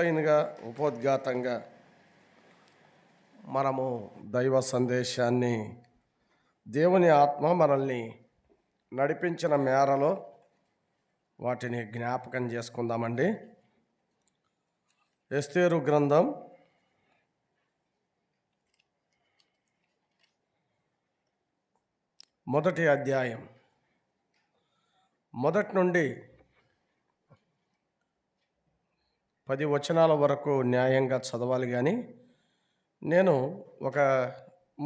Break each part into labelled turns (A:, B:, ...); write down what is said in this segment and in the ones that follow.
A: ఉపోద్ఘాతంగా మనము దైవ సందేశాన్ని దేవుని ఆత్మ మనల్ని నడిపించిన మేరలో వాటిని జ్ఞాపకం చేసుకుందామండి. ఎస్తేరు గ్రంథం 1వ అధ్యాయం మొదటి నుండి 10 వచనాల వరకు న్యాయంగా చదవాలి. కానీ నేను ఒక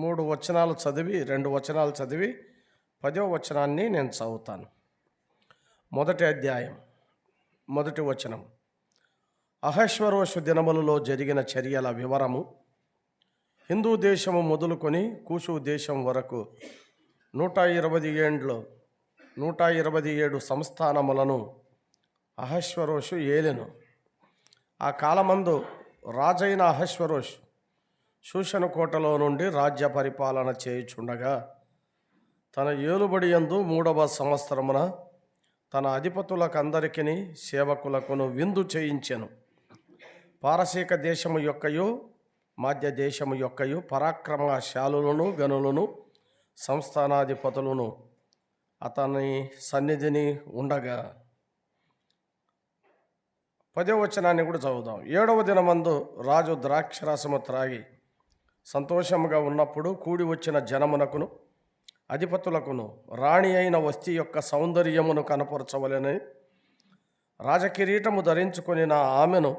A: 3 వచనాలు చదివి 2 వచనాలు చదివి 10వ వచనాన్ని నేను చదువుతాను. 1వ అధ్యాయం 1వ వచనం. అహశ్వరోషు దినములలో జరిగిన చర్యల వివరము. హిందూ దేశము మొదలుకొని కూషు దేశం వరకు 127 సంస్థానములను అహశ్వరోషు ఏలెను. ఆ కాలమందు రాజైన అహశ్వరోషు శూషణ కోటలో నుండి రాజ్య పరిపాలన చేయుచుండగా తన ఏలుబడి యందు 3వ సంవత్సరమున తన అధిపతులకందరికీ సేవకులకును విందు చేయించెను. పారసీక దేశము యొక్కయు మాధ్య దేశము యొక్కయు పరాక్రమశాలులను గనులను సంస్థానాధిపతులను అతని సన్నిధిని ఉండగా. 10వ వచనాన్ని కూడా చదువుదాం. 7వ దినమందు రాజు ద్రాక్షరసము త్రాగి సంతోషముగా ఉన్నప్పుడు కూడి వచ్చిన జనమునకును అధిపతులకును రాణి అయిన వస్తి యొక్క సౌందర్యమును కనపరచవలెనని రాజకిరీటము ధరించుకొని ఆమెను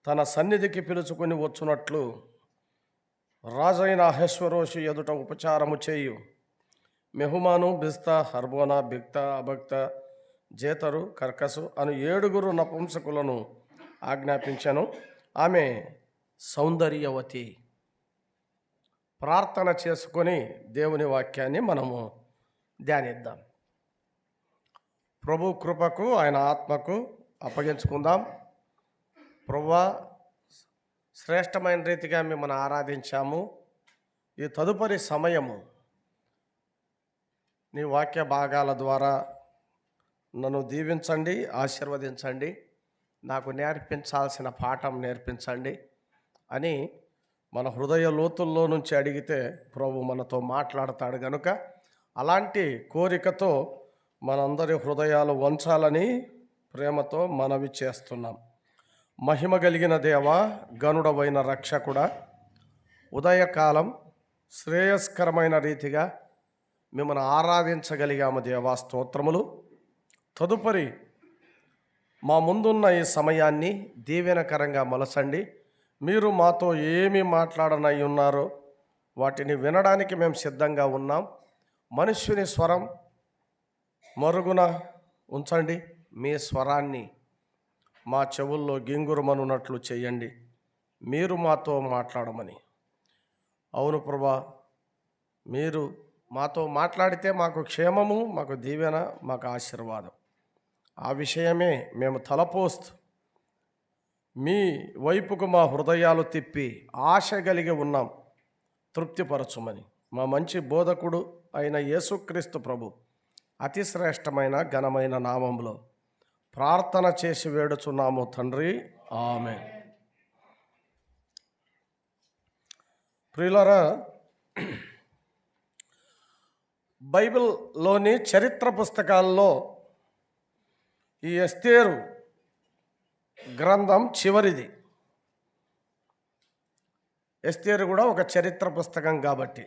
A: తన సన్నిధికి పిలుచుకొని వచ్చునట్లు రాజైన అహశ్వరోషు ఎదుట ఉపచారము చేయు మెహుమాను, బిస్తా, హర్బోనా, బిక్తా, అబక్త, జేతరు, కర్కసు అను 7 నపుంసకులను ఆజ్ఞాపించాను. ఆమె సౌందర్యవతి. ప్రార్థన చేసుకొని దేవుని వాక్యాన్ని మనము ధ్యానిద్దాం. ప్రభు కృపకు ఆయన ఆత్మకు అప్పగించుకుందాం. ప్రభువా, శ్రేష్టమైన రీతిగా మిమ్మల్ని ఆరాధించాము. ఈ తదుపరి సమయము నీ వాక్య భాగాల ద్వారా నన్ను దీవించండి, ఆశీర్వదించండి, నాకు నేర్పించాల్సిన పాఠం నేర్పించండి అని మన హృదయ లోతుల్లో నుంచి అడిగితే ప్రభు మనతో మాట్లాడతాడు. కనుక అలాంటి కోరికతో మనందరి హృదయాలు వంచాలని ప్రేమతో మనవి చేస్తున్నాం. మహిమ కలిగిన దేవ, గనుడవైన రక్షకుడా, ఉదయకాలం శ్రేయస్కరమైన రీతిగా మిమ్మల్ని ఆరాధించగలిగాము దేవా, స్తోత్రములు. తదుపరి మా ముందున్న ఈ సమయాన్ని దీవెనకరంగా మలచండి. మీరు మాతో ఏమి మాట్లాడనై ఉన్నారో వాటిని వినడానికి మేము సిద్ధంగా ఉన్నాం. మనుష్యుని స్వరం మరుగున ఉంచండి. మీ స్వరాన్ని మా చెవుల్లో గింగురుమనున్నట్లు చేయండి. మీరు మాతో మాట్లాడమని. అవును ప్రభా, మీరు మాతో మాట్లాడితే మాకు క్షేమము, మాకు దీవెన, మాకు ఆశీర్వాదం. ఆ విషయమే మేము తలపోస్తూ మీ వైపుకు మా హృదయాలు తిప్పి ఆశ కలిగి ఉన్నాం. తృప్తిపరచుమని మా మంచి బోధకుడు అయిన యేసుక్రీస్తు ప్రభు అతి శ్రేష్టమైన ఘనమైన నామంలో ప్రార్థన చేసి వేడుచున్నాము తండ్రి, ఆమేన్. ప్రియులారా, బైబిల్లోని చరిత్ర పుస్తకాల్లో ఈ ఎస్తేరు గ్రంథం చివరిది. ఎస్తేరు కూడా ఒక చరిత్ర పుస్తకం కాబట్టి.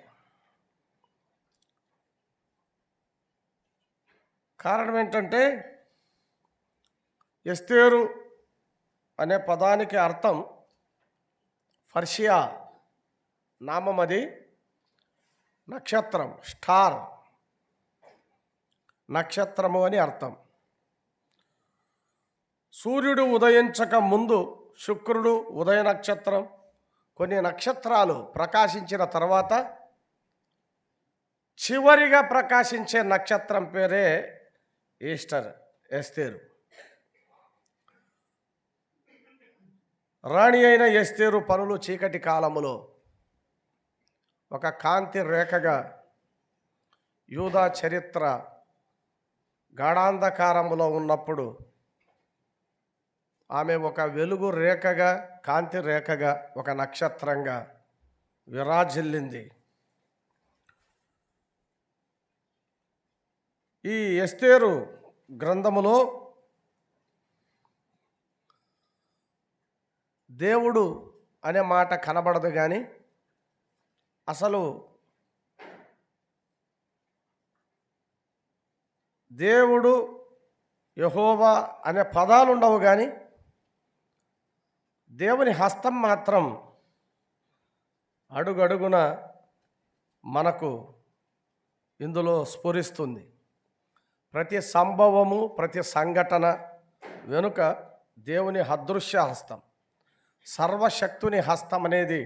A: కారణం ఏంటంటే, ఎస్తేరు అనే పదానికి అర్థం పర్షియా నామం, అది నక్షత్రం, స్టార్, నక్షత్రము అని అర్థం. సూర్యుడు ఉదయించక ముందు శుక్రుడు, ఉదయ నక్షత్రం, కొన్ని నక్షత్రాలు ప్రకాశించిన తర్వాత చివరిగా ప్రకాశించే నక్షత్రం పేరే ఈస్టర్, ఎస్తేరు. రాణి అయిన ఎస్తేరు పనులు చీకటి కాలములో ఒక కాంతి రేఖగా యూదా చరిత్ర గాఢాంధకారములో ఉన్నప్పుడు ఆమె ఒక వెలుగు రేఖగా, కాంతి రేఖగా, ఒక నక్షత్రంగా విరాజిల్లింది. ఈ ఎస్తేరు గ్రంథములో దేవుడు అనే మాట కనబడదు, కానీ అసలు దేవుడు, యెహోవా అనే పదాలు ఉండవు, కానీ దేవుని హస్తం మాత్రం అడుగడుగున మనకు ఇందులో స్ఫురిస్తుంది. ప్రతి సంభవము, ప్రతి సంఘటన వెనుక దేవుని అదృశ్య హస్తం, సర్వశక్తుని హస్తం అనేది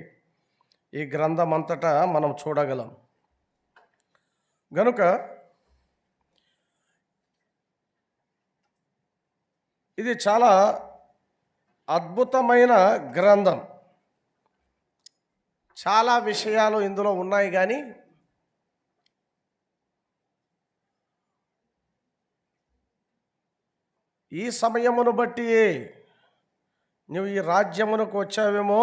A: ఈ గ్రంథం అంతటా మనం చూడగలం. గనుక ఇది చాలా అద్భుతమైన గ్రంథం. చాలా విషయాలు ఇందులో ఉన్నాయి, కానీ ఈ సమయమును బట్టి నువ్వు ఈ రాజ్యమునకు వచ్చావేమో.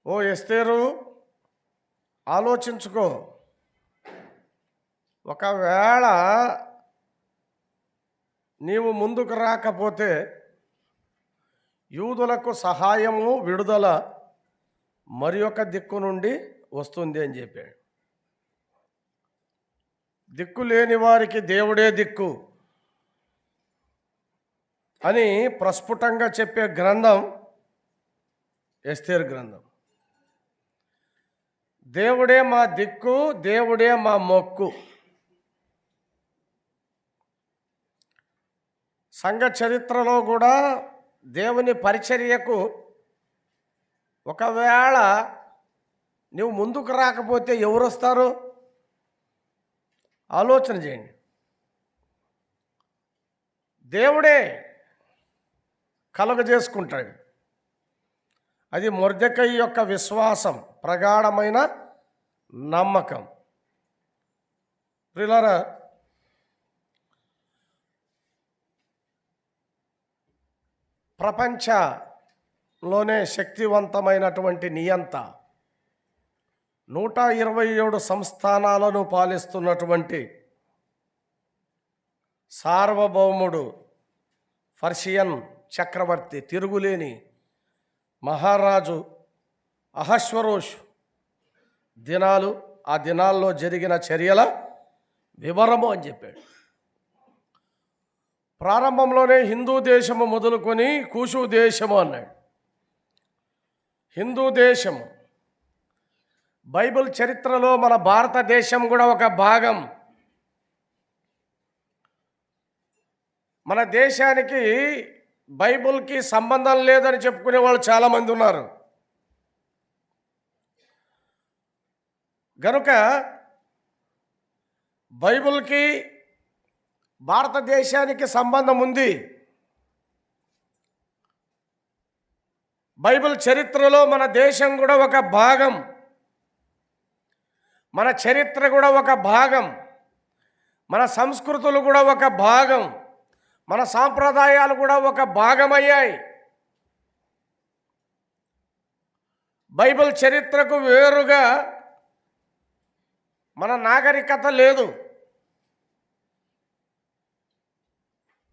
A: ఓ ఎస్తేరు, ఆలోచించుకో. ఒకవేళ నీవు ముందుకు రాకపోతే యూదులకు సహాయము, విడుదల మరి ఒక దిక్కు నుండి వస్తుంది అని చెప్పాడు. దిక్కు లేని వారికి దేవుడే దిక్కు అని ప్రస్ఫుటంగా చెప్పే గ్రంథం ఎస్తేరు గ్రంథం. దేవుడే మా దిక్కు, దేవుడే మా మొక్కు. సంఘ చరిత్రలో కూడా దేవుని పరిచర్యకు ఒకవేళ నువ్వు ముందుకు రాకపోతే ఎవరు వస్తారు? ఆలోచన చేయండి. దేవుడే కలుగజేసుకుంటాడు. అది మొర్దెకై యొక్క విశ్వాసం, ప్రగాఢమైన నమ్మకం. ప్రియులారా, ప్రపంచంలోనే శక్తివంతమైనటువంటి నియంత, 127 సంస్థానాలను పాలిస్తున్నటువంటి సార్వభౌముడు, పర్షియన్ చక్రవర్తి, తిరుగులేని మహారాజు అహశ్వరోషు దినాలు, ఆ దినాల్లో జరిగిన చర్యల వివరము అని చెప్పాడు. ప్రారంభంలోనే హిందూ దేశము మొదలుకొని కూషు దేశము అన్నాడు. హిందూ దేశము బైబిల్ చరిత్రలో మన భారతదేశం కూడా ఒక భాగం. మన దేశానికి బైబిల్కి సంబంధం లేదని చెప్పుకునే వాళ్ళు చాలామంది ఉన్నారు. గనుక బైబిల్కి, భారతదేశానికి సంబంధం ఉంది. బైబిల్ చరిత్రలో మన దేశం కూడా ఒక భాగం, మన చరిత్ర కూడా ఒక భాగం, మన సంస్కృతులు కూడా ఒక భాగం, మన సాంప్రదాయాలు కూడా ఒక భాగమయ్యాయి. బైబిల్ చరిత్రకు వేరుగా మన నాగరికత లేదు.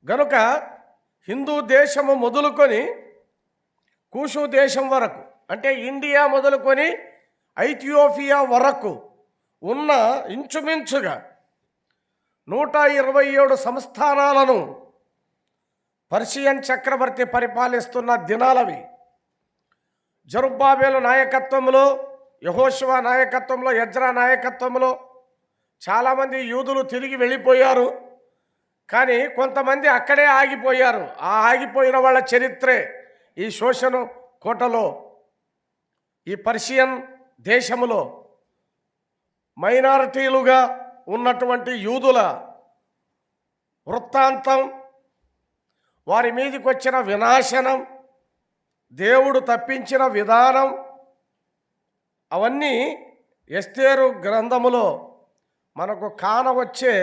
A: గనుక హిందూ దేశము మొదలుకొని కూషు దేశం వరకు, అంటే ఇండియా మొదలుకొని ఐథియోపియా వరకు ఉన్న ఇంచుమించుగా 127 సంస్థానాలను పర్షియన్ చక్రవర్తి పరిపాలిస్తున్న దినాలవి. జరుబ్బాబేలు నాయకత్వంలో, యెహోషువ నాయకత్వంలో, ఎజ్రా నాయకత్వంలో చాలామంది యూదులు తిరిగి వెళ్ళిపోయారు. కానీ కొంతమంది అక్కడే ఆగిపోయారు. ఆ ఆగిపోయిన వాళ్ళ చరిత్రే ఈ శోషణ కోటలో, ఈ పర్షియన్ దేశములో మైనారిటీలుగా ఉన్నటువంటి యూదుల వృత్తాంతం, వారి మీదకి వచ్చిన వినాశనం, దేవుడు తప్పించిన విధానం, అవన్నీ ఎస్తేరు గ్రంథములో మనకు కానవచ్చే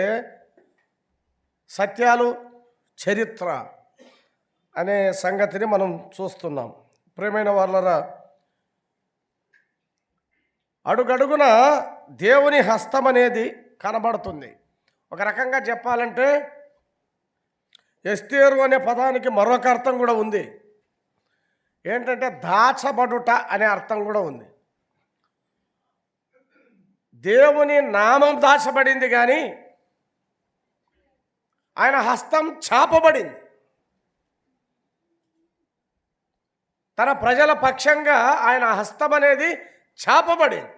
A: సత్యాలు, చరిత్ర. అనే సంగతిని మనం చూస్తున్నాం. ప్రియమైన వాళ్ళరా, అడుగడుగున దేవుని హస్తం అనేది కనబడుతుంది. ఒక రకంగా చెప్పాలంటే ఎస్తేరు అనే పదానికి మరొక అర్థం కూడా ఉంది. ఏంటంటే దాచబడుట అనే అర్థం కూడా ఉంది. దేవుని నామం దాచబడింది, కానీ ఆయన హస్తం చాపబడింది. తన ప్రజల పక్షంగా ఆయన హస్తం అనేది చాపబడింది.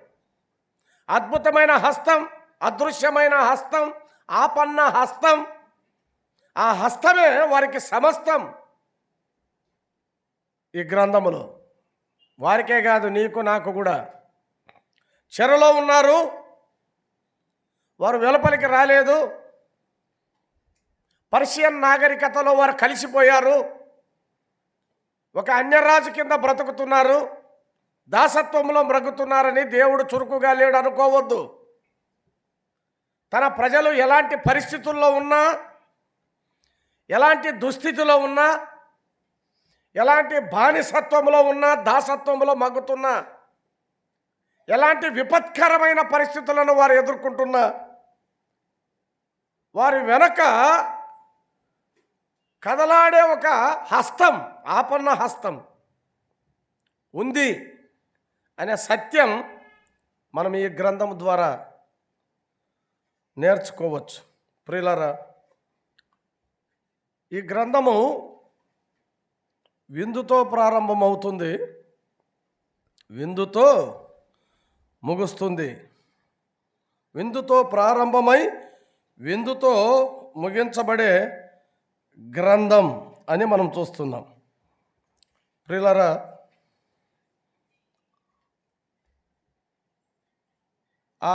A: అద్భుతమైన హస్తం, అదృశ్యమైన హస్తం, ఆపన్న హస్తం. ఆ హస్తమే వారికి సమస్తం. ఈ గ్రంథములో వారికే కాదు, నీకు నాకు కూడా. చెరలో ఉన్నారు, వారు వెలుపలికి రాలేదు. పర్షియన్ నాగరికతలో వారు కలిసిపోయారు. ఒక అన్యరాజు కింద బ్రతుకుతున్నారు, దాసత్వంలో బ్రతుకుతున్నారని దేవుడు చురుకుగా లేడు అనుకోవద్దు. తన ప్రజలు ఎలాంటి పరిస్థితుల్లో ఉన్నా, ఎలాంటి దుస్థితిలో ఉన్నా, ఎలాంటి బానిసత్వంలో ఉన్నా, దాసత్వంలో మగ్గుతున్నా, ఎలాంటి విపత్కరమైన పరిస్థితులను వారు ఎదుర్కొంటున్నా, వారి వెనక కదలాడే ఒక హస్తం, ఆపన్న హస్తం ఉంది అనే సత్యం మనం ఈ గ్రంథం ద్వారా నేర్చుకోవచ్చు. ప్రియులారా, ఈ గ్రంథము విందుతో ప్రారంభమవుతుంది, విందుతో ముగుస్తుంది. విందుతో ప్రారంభమై విందుతో ముగించబడే గ్రంథం అని మనం చూస్తున్నాం. ప్రియులారా, ఆ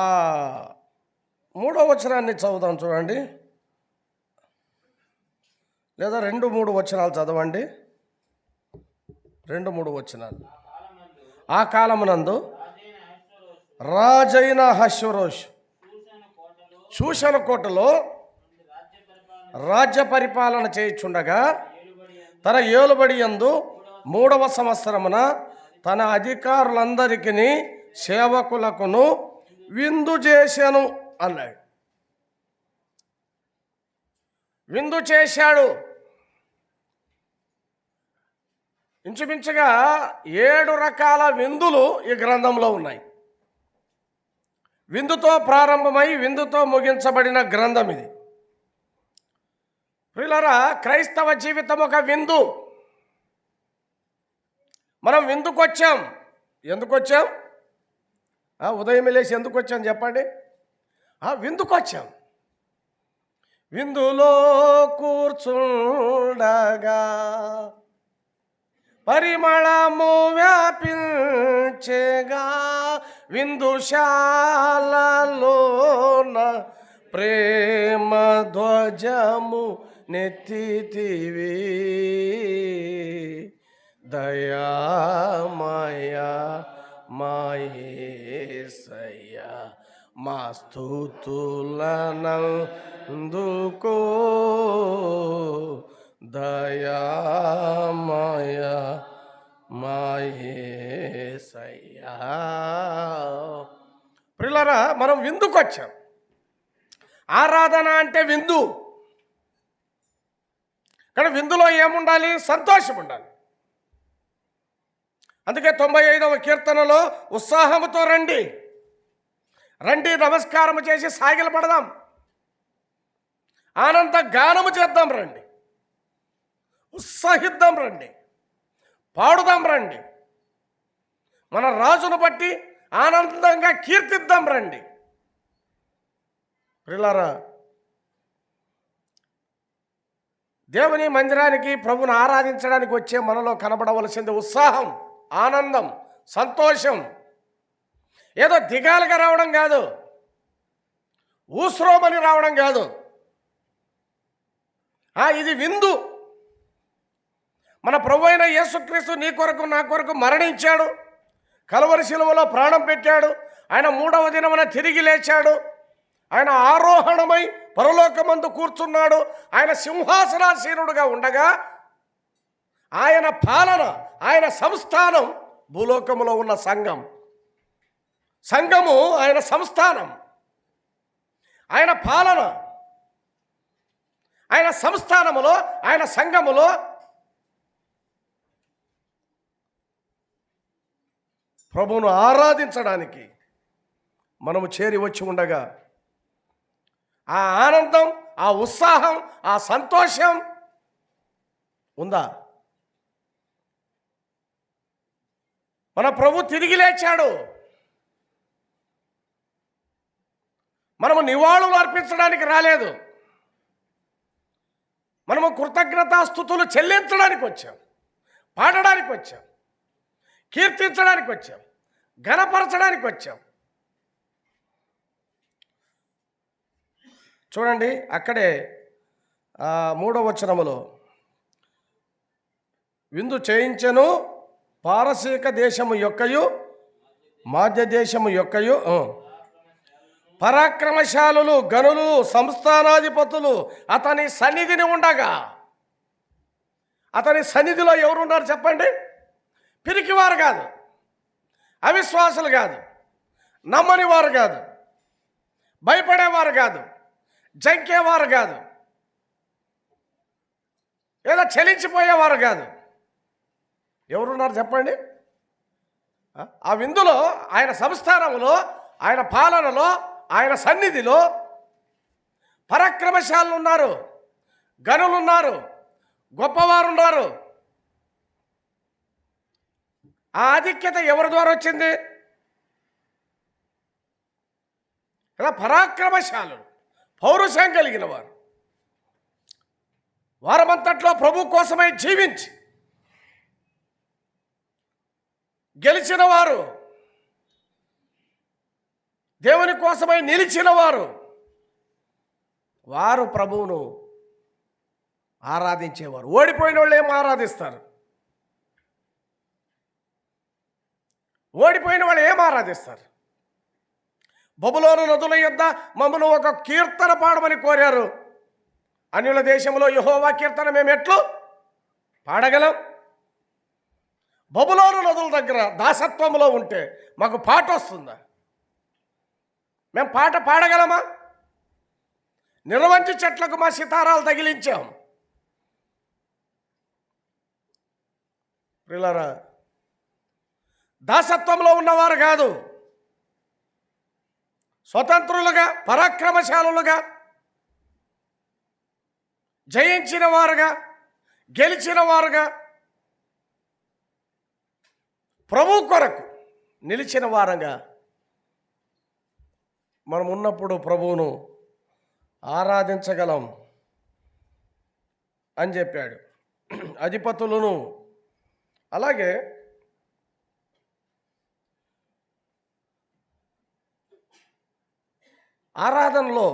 A: 3వ వచనాన్ని చదువుదాం చూడండి, లేదా 2-3 వచనాలు చదవండి. 2-3 వచనాలు. ఆ కాలమునందు రాజైన అహష్వేరోషు షూషను కోటలో రాజ్య పరిపాలన చేయుచుండగా, తన ఏలుబడి యందు 3వ సంవత్సరమున తన అధికారులందరికీ సేవకులకును విందు చేశాను అన్నాడు. విందు చేశాడు. ఇంచుమించుగా 7 రకాల విందులు ఈ గ్రంథంలో ఉన్నాయి. విందుతో ప్రారంభమై విందుతో ముగించబడిన గ్రంథం ఇది. ప్రియులారా, క్రైస్తవ జీవితం ఒక విందు. మనం విందుకు వచ్చాం. ఎందుకు వచ్చాం? ఉదయం లేచి ఎందుకు వచ్చాం చెప్పండి? విందుకు వచ్చాం. విందులో కూర్చుండగా పరిమళము వ్యాపించేగా, విందుశాలలోన ప్రేమ ధ్వజము నెత్తితివి. దయామయ మాయేసయ్య మా స్తుతులనందుకో, దయామయ మాయేసయ్య. ప్రియులారా, మనం విందుకు వచ్చాం. ఆరాధన అంటే విందు. కానీ విందులో ఏముండాలి? సంతోషం ఉండాలి. అందుకే 95వ కీర్తనలో ఉత్సాహంతో రండి, రండి నమస్కారం చేసి సాగిల పడదాం, ఆనంద గానము చేద్దాం రండి, ఉత్సాహిద్దాం రండి, పాడుదాం రండి, మన రాజును బట్టి ఆనందంగా కీర్తిద్దాం రండి. ప్రియులారా, దేవుని మందిరానికి ప్రభుని ఆరాధించడానికి వచ్చే మనలో కనబడవలసింది ఉత్సాహం, ఆనందం, సంతోషం. ఏదో దిగాలుగా రావడం కాదు, ఊస్రోమని రావడం కాదు. ఇది విందు. మన ప్రభువైన యేసుక్రీస్తు నీ కొరకు నా కొరకు మరణించాడు, కలువరి శిలువలో ప్రాణం పెట్టాడు. ఆయన 3వ దినమున తిరిగి లేచాడు. ఆయన ఆరోహణమై పరలోకమందు కూర్చున్నాడు. ఆయన సింహాసనాసీనుడుగా ఉండగా ఆయన పాలన, ఆయన సంస్థానం భూలోకములో ఉన్న సంఘం. సంఘము ఆయన సంస్థానం, ఆయన పాలన, ఆయన సంస్థానములో, ఆయన సంఘములో ప్రభువును ఆరాధించడానికి మనము చేరి వచ్చి ఉండగా ఆ ఆనందం, ఆ ఉత్సాహం, ఆ సంతోషం ఉందా? మన ప్రభు తిరిగి లేచాడు. మనము నివాళులు అర్పించడానికి రాలేదు, మనము కృతజ్ఞతాస్తుతులు చెల్లించడానికి వచ్చాం, పాడడానికి వచ్చాం, కీర్తించడానికి వచ్చాం, ఘనపరచడానికి వచ్చాం. చూడండి, అక్కడే 3వ వచనములో విందు చేయించెను పారసీక దేశము యొక్కయు మాధ్య దేశము యొక్కయు పరాక్రమశాలులు, గనులు, సంస్థానాధిపతులు అతని సన్నిధిని ఉండగా. అతని సన్నిధిలో ఎవరున్నారు చెప్పండి? పిరికివారు కాదు, అవిశ్వాసులు కాదు, నమ్మని వారు కాదు, భయపడేవారు కాదు, జంకేవారు కాదు, ఏదో చలించిపోయేవారు కాదు. ఎవరున్నారు చెప్పండి? ఆ విందులో, ఆయన సంస్థానంలో, ఆయన పాలనలో, ఆయన సన్నిధిలో పరాక్రమశాలులు ఉన్నారు, గనులు ఉన్నారు, గొప్పవారు ఉన్నారు. ఆ ఆధిక్యత ఎవరి ద్వారా వచ్చింది? ఇలా పరాక్రమశాలులు, పౌరుషం కలిగిన వారు, వారమంతట్లో ప్రభు కోసమై జీవించి గెలిచిన వారు, దేవుని కోసమై నిలిచిన వారు, వారు ప్రభువును ఆరాధించేవారు. ఓడిపోయిన వాళ్ళు ఏం ఆరాధిస్తారు? ఓడిపోయిన వాళ్ళు ఏం ఆరాధిస్తారు? బబులోను నదుల యొద్ద మమ్మను ఒక కీర్తన పాడమని కోరారు. అన్యుల దేశంలో యెహోవా కీర్తన మేము ఎట్లు పాడగలం? బబులోను నదుల దగ్గర దాసత్వంలో ఉంటే మాకు పాట వస్తుందా? మేము పాట పాడగలమా? నిరవంచి చెట్లకు మా సితారాలు తగిలించాం. ప్రియులారా, దాసత్వంలో ఉన్నవారు కాదు, స్వతంత్రులుగా, పరాక్రమశాలులుగా, జయించిన వారుగా, గెలిచిన వారుగా, ప్రభు కొరకు నిలిచిన వారంగా మనం ఉన్నప్పుడు ప్రభువును ఆరాధించగలం అని చెప్పాడు. అధిపతులను అలాగే ఆరాధనలో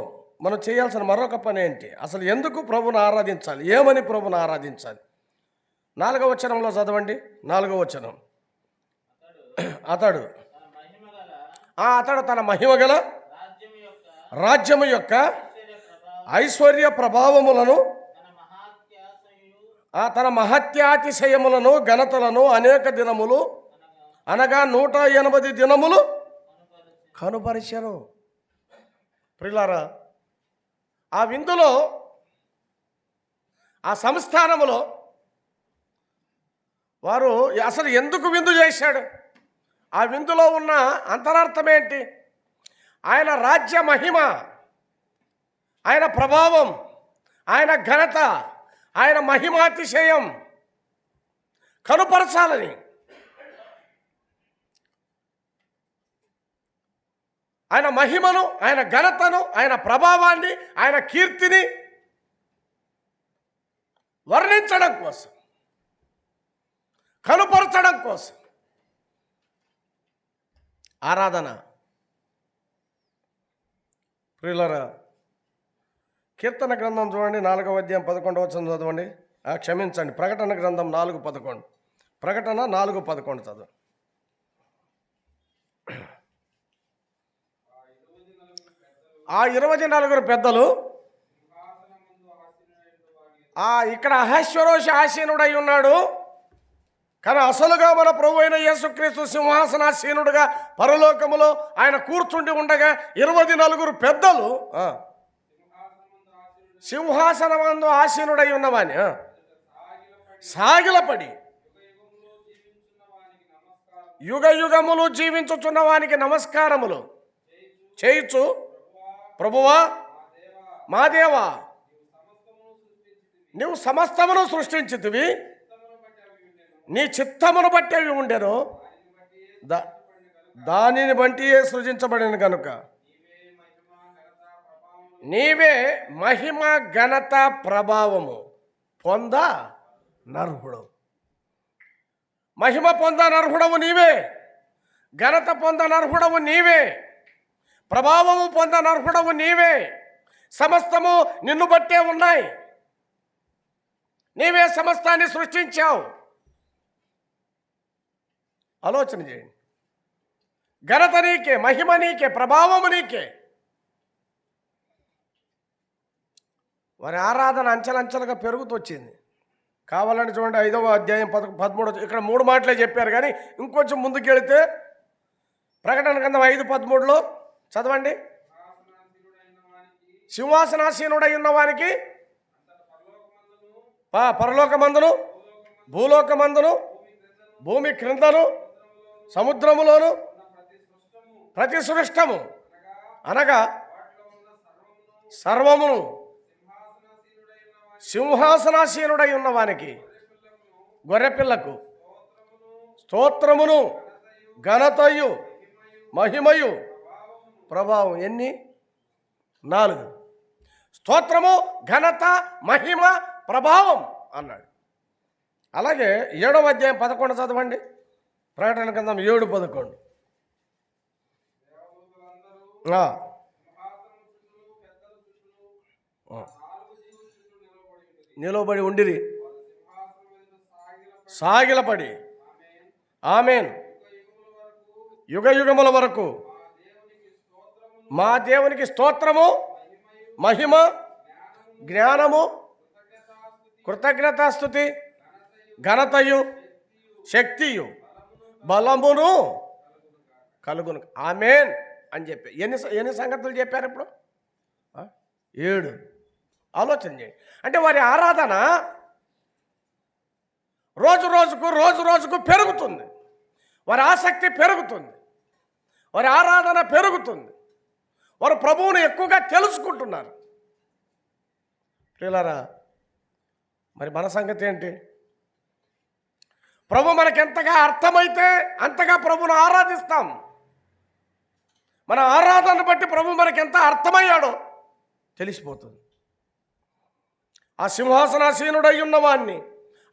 A: మనం చేయాల్సిన మరొక పని ఏంటి? అసలు ఎందుకు ప్రభువును ఆరాధించాలి? ఏమని ప్రభువును ఆరాధించాలి? 4వ వచనంలో చదవండి. 4వ వచనం, అతడు తన మహిమగల రాజ్యము యొక్క ఐశ్వర్య ప్రభావములను, తన మహత్యాతిశయములను, ఘనతలను అనేక దినములు అనగా 180 దినములు కనుపరిచెను. ప్రియులారా, ఆ విందులో, ఆ సంస్థానములో వారు అసలు ఎందుకు విందు చేశాడు? ఆ విందులో ఉన్న అంతరార్థం ఏంటి? ఆయన రాజ్య మహిమ, ఆయన ప్రభావం, ఆయన ఘనత, ఆయన మహిమాతిశయం కనుపరచాలని. ఆయన మహిమను, ఆయన ఘనతను, ఆయన ప్రభావాన్ని, ఆయన కీర్తిని వర్ణించడం కోసం, కనుపరచడం కోసం ఆరాధన. ప్రియులారా, కీర్తన గ్రంథం చూడండి, 4వ అధ్యాయం 11వ వచనం చదవండి. క్షమించండి, ప్రకటన గ్రంథం 4:11. ప్రకటన 4:11 చదవండి. ఆ 24 పెద్దలు, ఇక్కడ అహశ్వరోష ఆసీనుడై ఉన్నాడు. కానీ అసలుగా మన ప్రభు అయిన యేసుక్రీస్తు సింహాసనాసీనుడుగా పరలోకములో ఆయన కూర్చుండి ఉండగా 24 పెద్దలు సింహాసనమందు ఆసీనుడై ఉన్నవాని సాగిలపడి యుగ యుగములు జీవించుచున్న వానికి నమస్కారములు చేయుచు, ప్రభువా మా దేవా, నీవు సమస్తమును సృష్టించితివి, నీ చిత్తమును బట్టి అవి ఉండెను, దానిని బట్టి సృజించబడిన కనుక నీవే మహిమ ఘనత ప్రభావము పొంద నర్హుడు. మహిమ పొంద నర్హుడవు నీవే, ఘనత పొంద నర్హుడవు నీవే, ప్రభావము పొంద నర్హుడవు నీవే. సమస్తము నిన్ను బట్టే ఉన్నాయి. నీవే సమస్తాన్ని సృష్టించావు. ఆలోచన చేయండి. ఘనత నీకే, మహిమ నీకే, ప్రభావము నీకే. వారి ఆరాధన అంచెలంచెలుగా పెరుగుతూ వచ్చింది. కావాలని చూడండి 5వ అధ్యాయం 13. ఇక్కడ 3 మాటలే చెప్పారు, కానీ ఇంకొంచెం ముందుకెళితే ప్రకటన గ్రంథం 5:13 చదవండి. సింహాసనాసీనుడై ఉన్నవానికి పరలోకమందును భూలోకమందును భూమి క్రిందను సముద్రములోను ప్రతి సృష్టము అనగా సర్వమును సింహాసనాసీనుడై ఉన్నవానికి గొర్రెపిల్లకు స్తోత్రమును ఘనతయు మహిమయు ప్రభావం. ఎన్ని? 4. స్తోత్రము, ఘనత, మహిమ, ప్రభావం అన్నాడు. అలాగే 7వ అధ్యాయం 11 చదవండి. ప్రకటన గ్రంథం 7:11. నిలబడి ఉండిరి, సాగిలపడి ఆమేన్, యుగ యుగముల వరకు మా దేవునికి స్తోత్రము, మహిమ, జ్ఞానము, కృతజ్ఞతాస్తుతి, ఘనతయు, శక్తియు, బలమును కలుగును. ఆమేన్ అని చెప్పి ఎన్ని సంగతులు చెప్పారు ఇప్పుడు? 7. ఆలోచన చేయండి. అంటే వారి ఆరాధన రోజు రోజుకు పెరుగుతుంది. వారి ఆసక్తి పెరుగుతుంది, వారి ఆరాధన పెరుగుతుంది. వారు ప్రభువుని ఎక్కువగా తెలుసుకుంటున్నారు. ప్రియులారా, మరి మన సంగతి ఏంటి? ప్రభు మనకెంతగా అర్థమైతే అంతగా ప్రభువును ఆరాధిస్తాం. మన ఆరాధన బట్టి ప్రభు మనకెంత అర్థమయ్యాడో తెలిసిపోతుంది. ఆ సింహాసనాసీనుడై ఉన్నవాన్ని,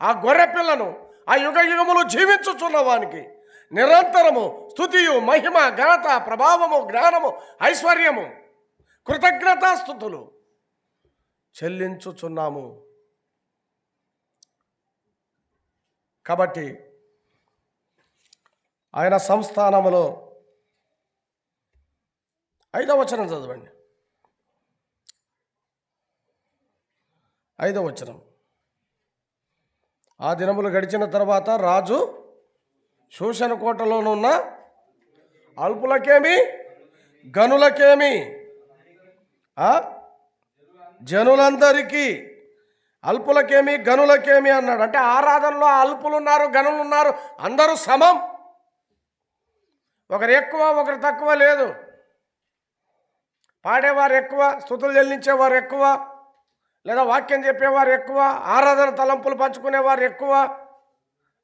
A: ఆ గొర్రెపిల్లను, ఆ యుగ యుగములు జీవించుచున్నవానికి నిరంతరము స్తుతియు, మహిమ, ఘనత, ప్రభావము, జ్ఞానము, ఐశ్వర్యము, కృతజ్ఞతాస్తుతులు చెల్లించుచున్నాము. కాబట్టి ఆయన సంస్థానములో 5వ వచనం చదవండి. 5వ వచనం. ఆ దినములు గడిచిన తర్వాత రాజు శూషణ కోటలోనున్న అల్పులకేమి గనులకేమి జనులందరికీ, అల్పులకేమి గనులకేమి అన్నాడు. అంటే ఆరాధనలో అల్పులు ఉన్నారు, గనులు ఉన్నారు, అందరూ సమం. ఒకరు ఎక్కువ ఒకరు తక్కువ లేదు. పాడేవారు ఎక్కువ, స్తుతులు చెల్లించేవారు ఎక్కువ, లేదా వాక్యం చెప్పేవారు ఎక్కువ, ఆరాధన తలంపులు పంచుకునేవారు ఎక్కువ.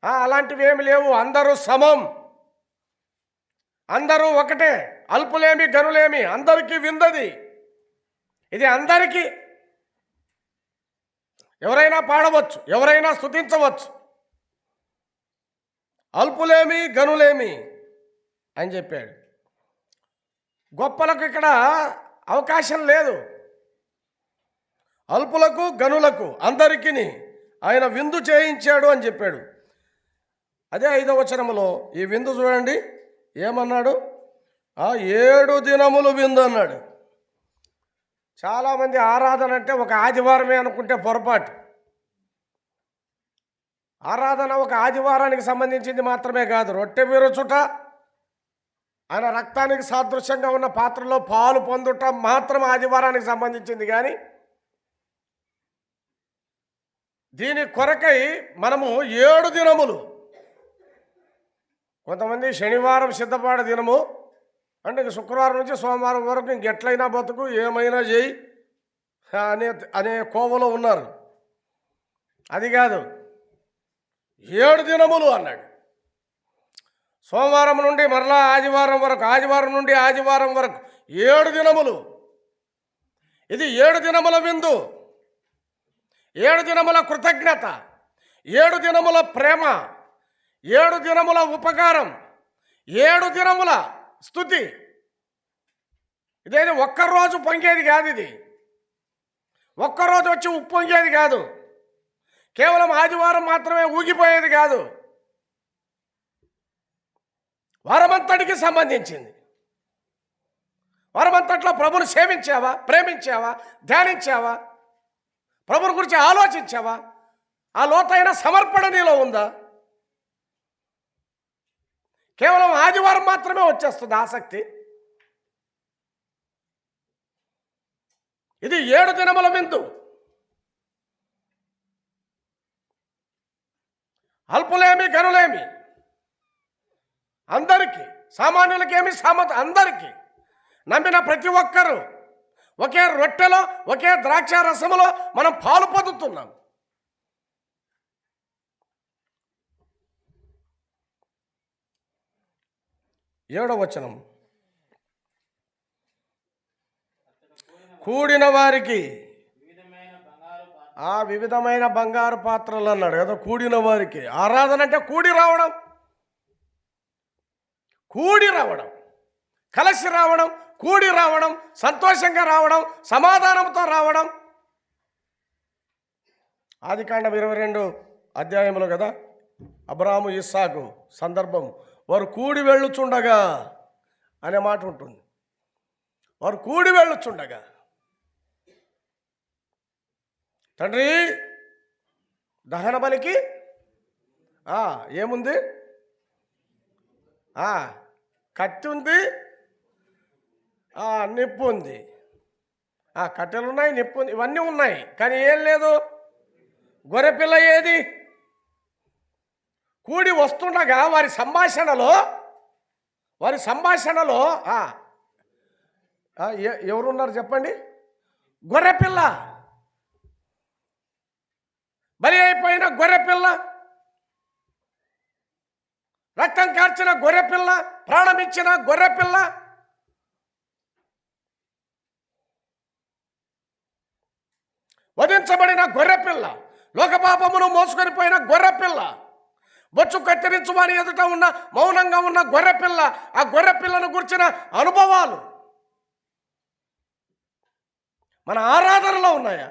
A: అలాంటివి ఏమి లేవు. అందరూ సమం, అందరూ ఒకటే. అల్పులేమి గనులేమి, అందరికీ విందది. ఇది అందరికీ. ఎవరైనా పాడవచ్చు, ఎవరైనా స్తుతించవచ్చు. అల్పులేమి గనులేమి అని చెప్పాడు. గొప్పలకు ఇక్కడ అవకాశం లేదు. అల్పులకు గనులకు అందరికీ ఆయన విందు చేయించాడు అని చెప్పాడు. అదే 5వ వచనములో ఈ విందు చూడండి ఏమన్నాడు? 7 దినములు విందు అన్నాడు. చాలామంది ఆరాధన అంటే ఒక ఆదివారమే అనుకుంటే పొరపాటు. ఆరాధన ఒక ఆదివారానికి సంబంధించింది మాత్రమే కాదు. రొట్టె విరుచుట, ఆయన రక్తానికి సాదృశ్యంగా ఉన్న పాత్రలో పాలు పొందుట మాత్రం ఆదివారానికి సంబంధించింది. కానీ దీని కొరకై మనము 7 దినములు, కొంతమంది శనివారం సిద్ధపాటు దినము అంటే ఇంక శుక్రవారం నుంచి సోమవారం వరకు ఇంకెట్లయినా బతుకు, ఏమైనా చేయి అనే కోవలో ఉన్నారు. అది కాదు, 7 దినములు అన్నాడు. సోమవారం నుండి మరలా ఆదివారం వరకు, ఆదివారం నుండి ఆదివారం వరకు 7 దినములు. ఇది 7 దినముల విందు, 7 దినముల కృతజ్ఞత, 7 దినముల ప్రేమ, 7 దినముల ఉపకారం, 7 దినముల స్తుతి. ఇదేది ఒక్కరోజు పొంగేది కాదు. ఇది ఒక్కరోజు వచ్చి ఉప్పొంగేది కాదు. కేవలం ఆదివారం మాత్రమే ఊగిపోయేది కాదు. వారమంతటికి సంబంధించింది. వారమంతట్లో ప్రభుని సేవించావా, ప్రేమించావా, ధ్యానించావా, ప్రభుని గురించి ఆలోచించావా? ఆ లోతైన సమర్పణ నీలో ఉందా? కేవలం ఆదివారం మాత్రమే వచ్చేస్తుంది ఆసక్తి. ఇది 7 దినముల విందు. అల్పులేమి గనులేమి అందరికీ, సామాన్యులకేమి అందరికీ, నమ్మిన ప్రతి ఒక్కరూ ఒకే రొట్టెలో, ఒకే ద్రాక్ష రసములో మనం పాలు పొందుతున్నాం. ఏడవ వచనం, కూడిన వారికి ఆ వివిధమైన బంగారు పాత్రలు అన్నాడు కదా. కూడిన వారికి ఆరాధన అంటే కూడి రావడం, కలిసి రావడం, కూడి రావడం, సంతోషంగా రావడం, సమాధానంతో రావడం. ఆదికాండం 22 అధ్యాయంలో కదా అబ్రాహాము ఇస్సాకు సందర్భం, వారు కూడి వెళ్ళుచుండగా అనే మాట ఉంటుంది. వారు కూడి వెళ్ళుచుండగా, తండ్రి దహన బలికి ఏముంది? కత్తి ఉంది, నిప్పు ఉంది. కట్టెలు ఉన్నాయి, నిప్పు ఉంది, ఇవన్నీ ఉన్నాయి. కానీ ఏం లేదు. గొర్రెపిల్ల ఏది? కూడి వస్తుండగా వారి సంభాషణలో ఎవరున్నారు చెప్పండి? గొర్రెపిల్ల, బలి అయిపోయిన గొర్రెపిల్ల, రక్తం కార్చిన గొర్రెపిల్ల, ప్రాణమిచ్చిన గొర్రెపిల్ల, వధించబడిన గొర్రెపిల్ల, లోకపాపమును మోసుకొని పోయిన గొర్రెపిల్ల, బొచ్చు కత్తిరించు వారి ఎదుట ఉన్న మౌనంగా ఉన్న గొర్రెపిల్ల. ఆ గొర్రెపిల్లను గురించిన అనుభవాలు మన ఆరాధనలో ఉన్నాయా?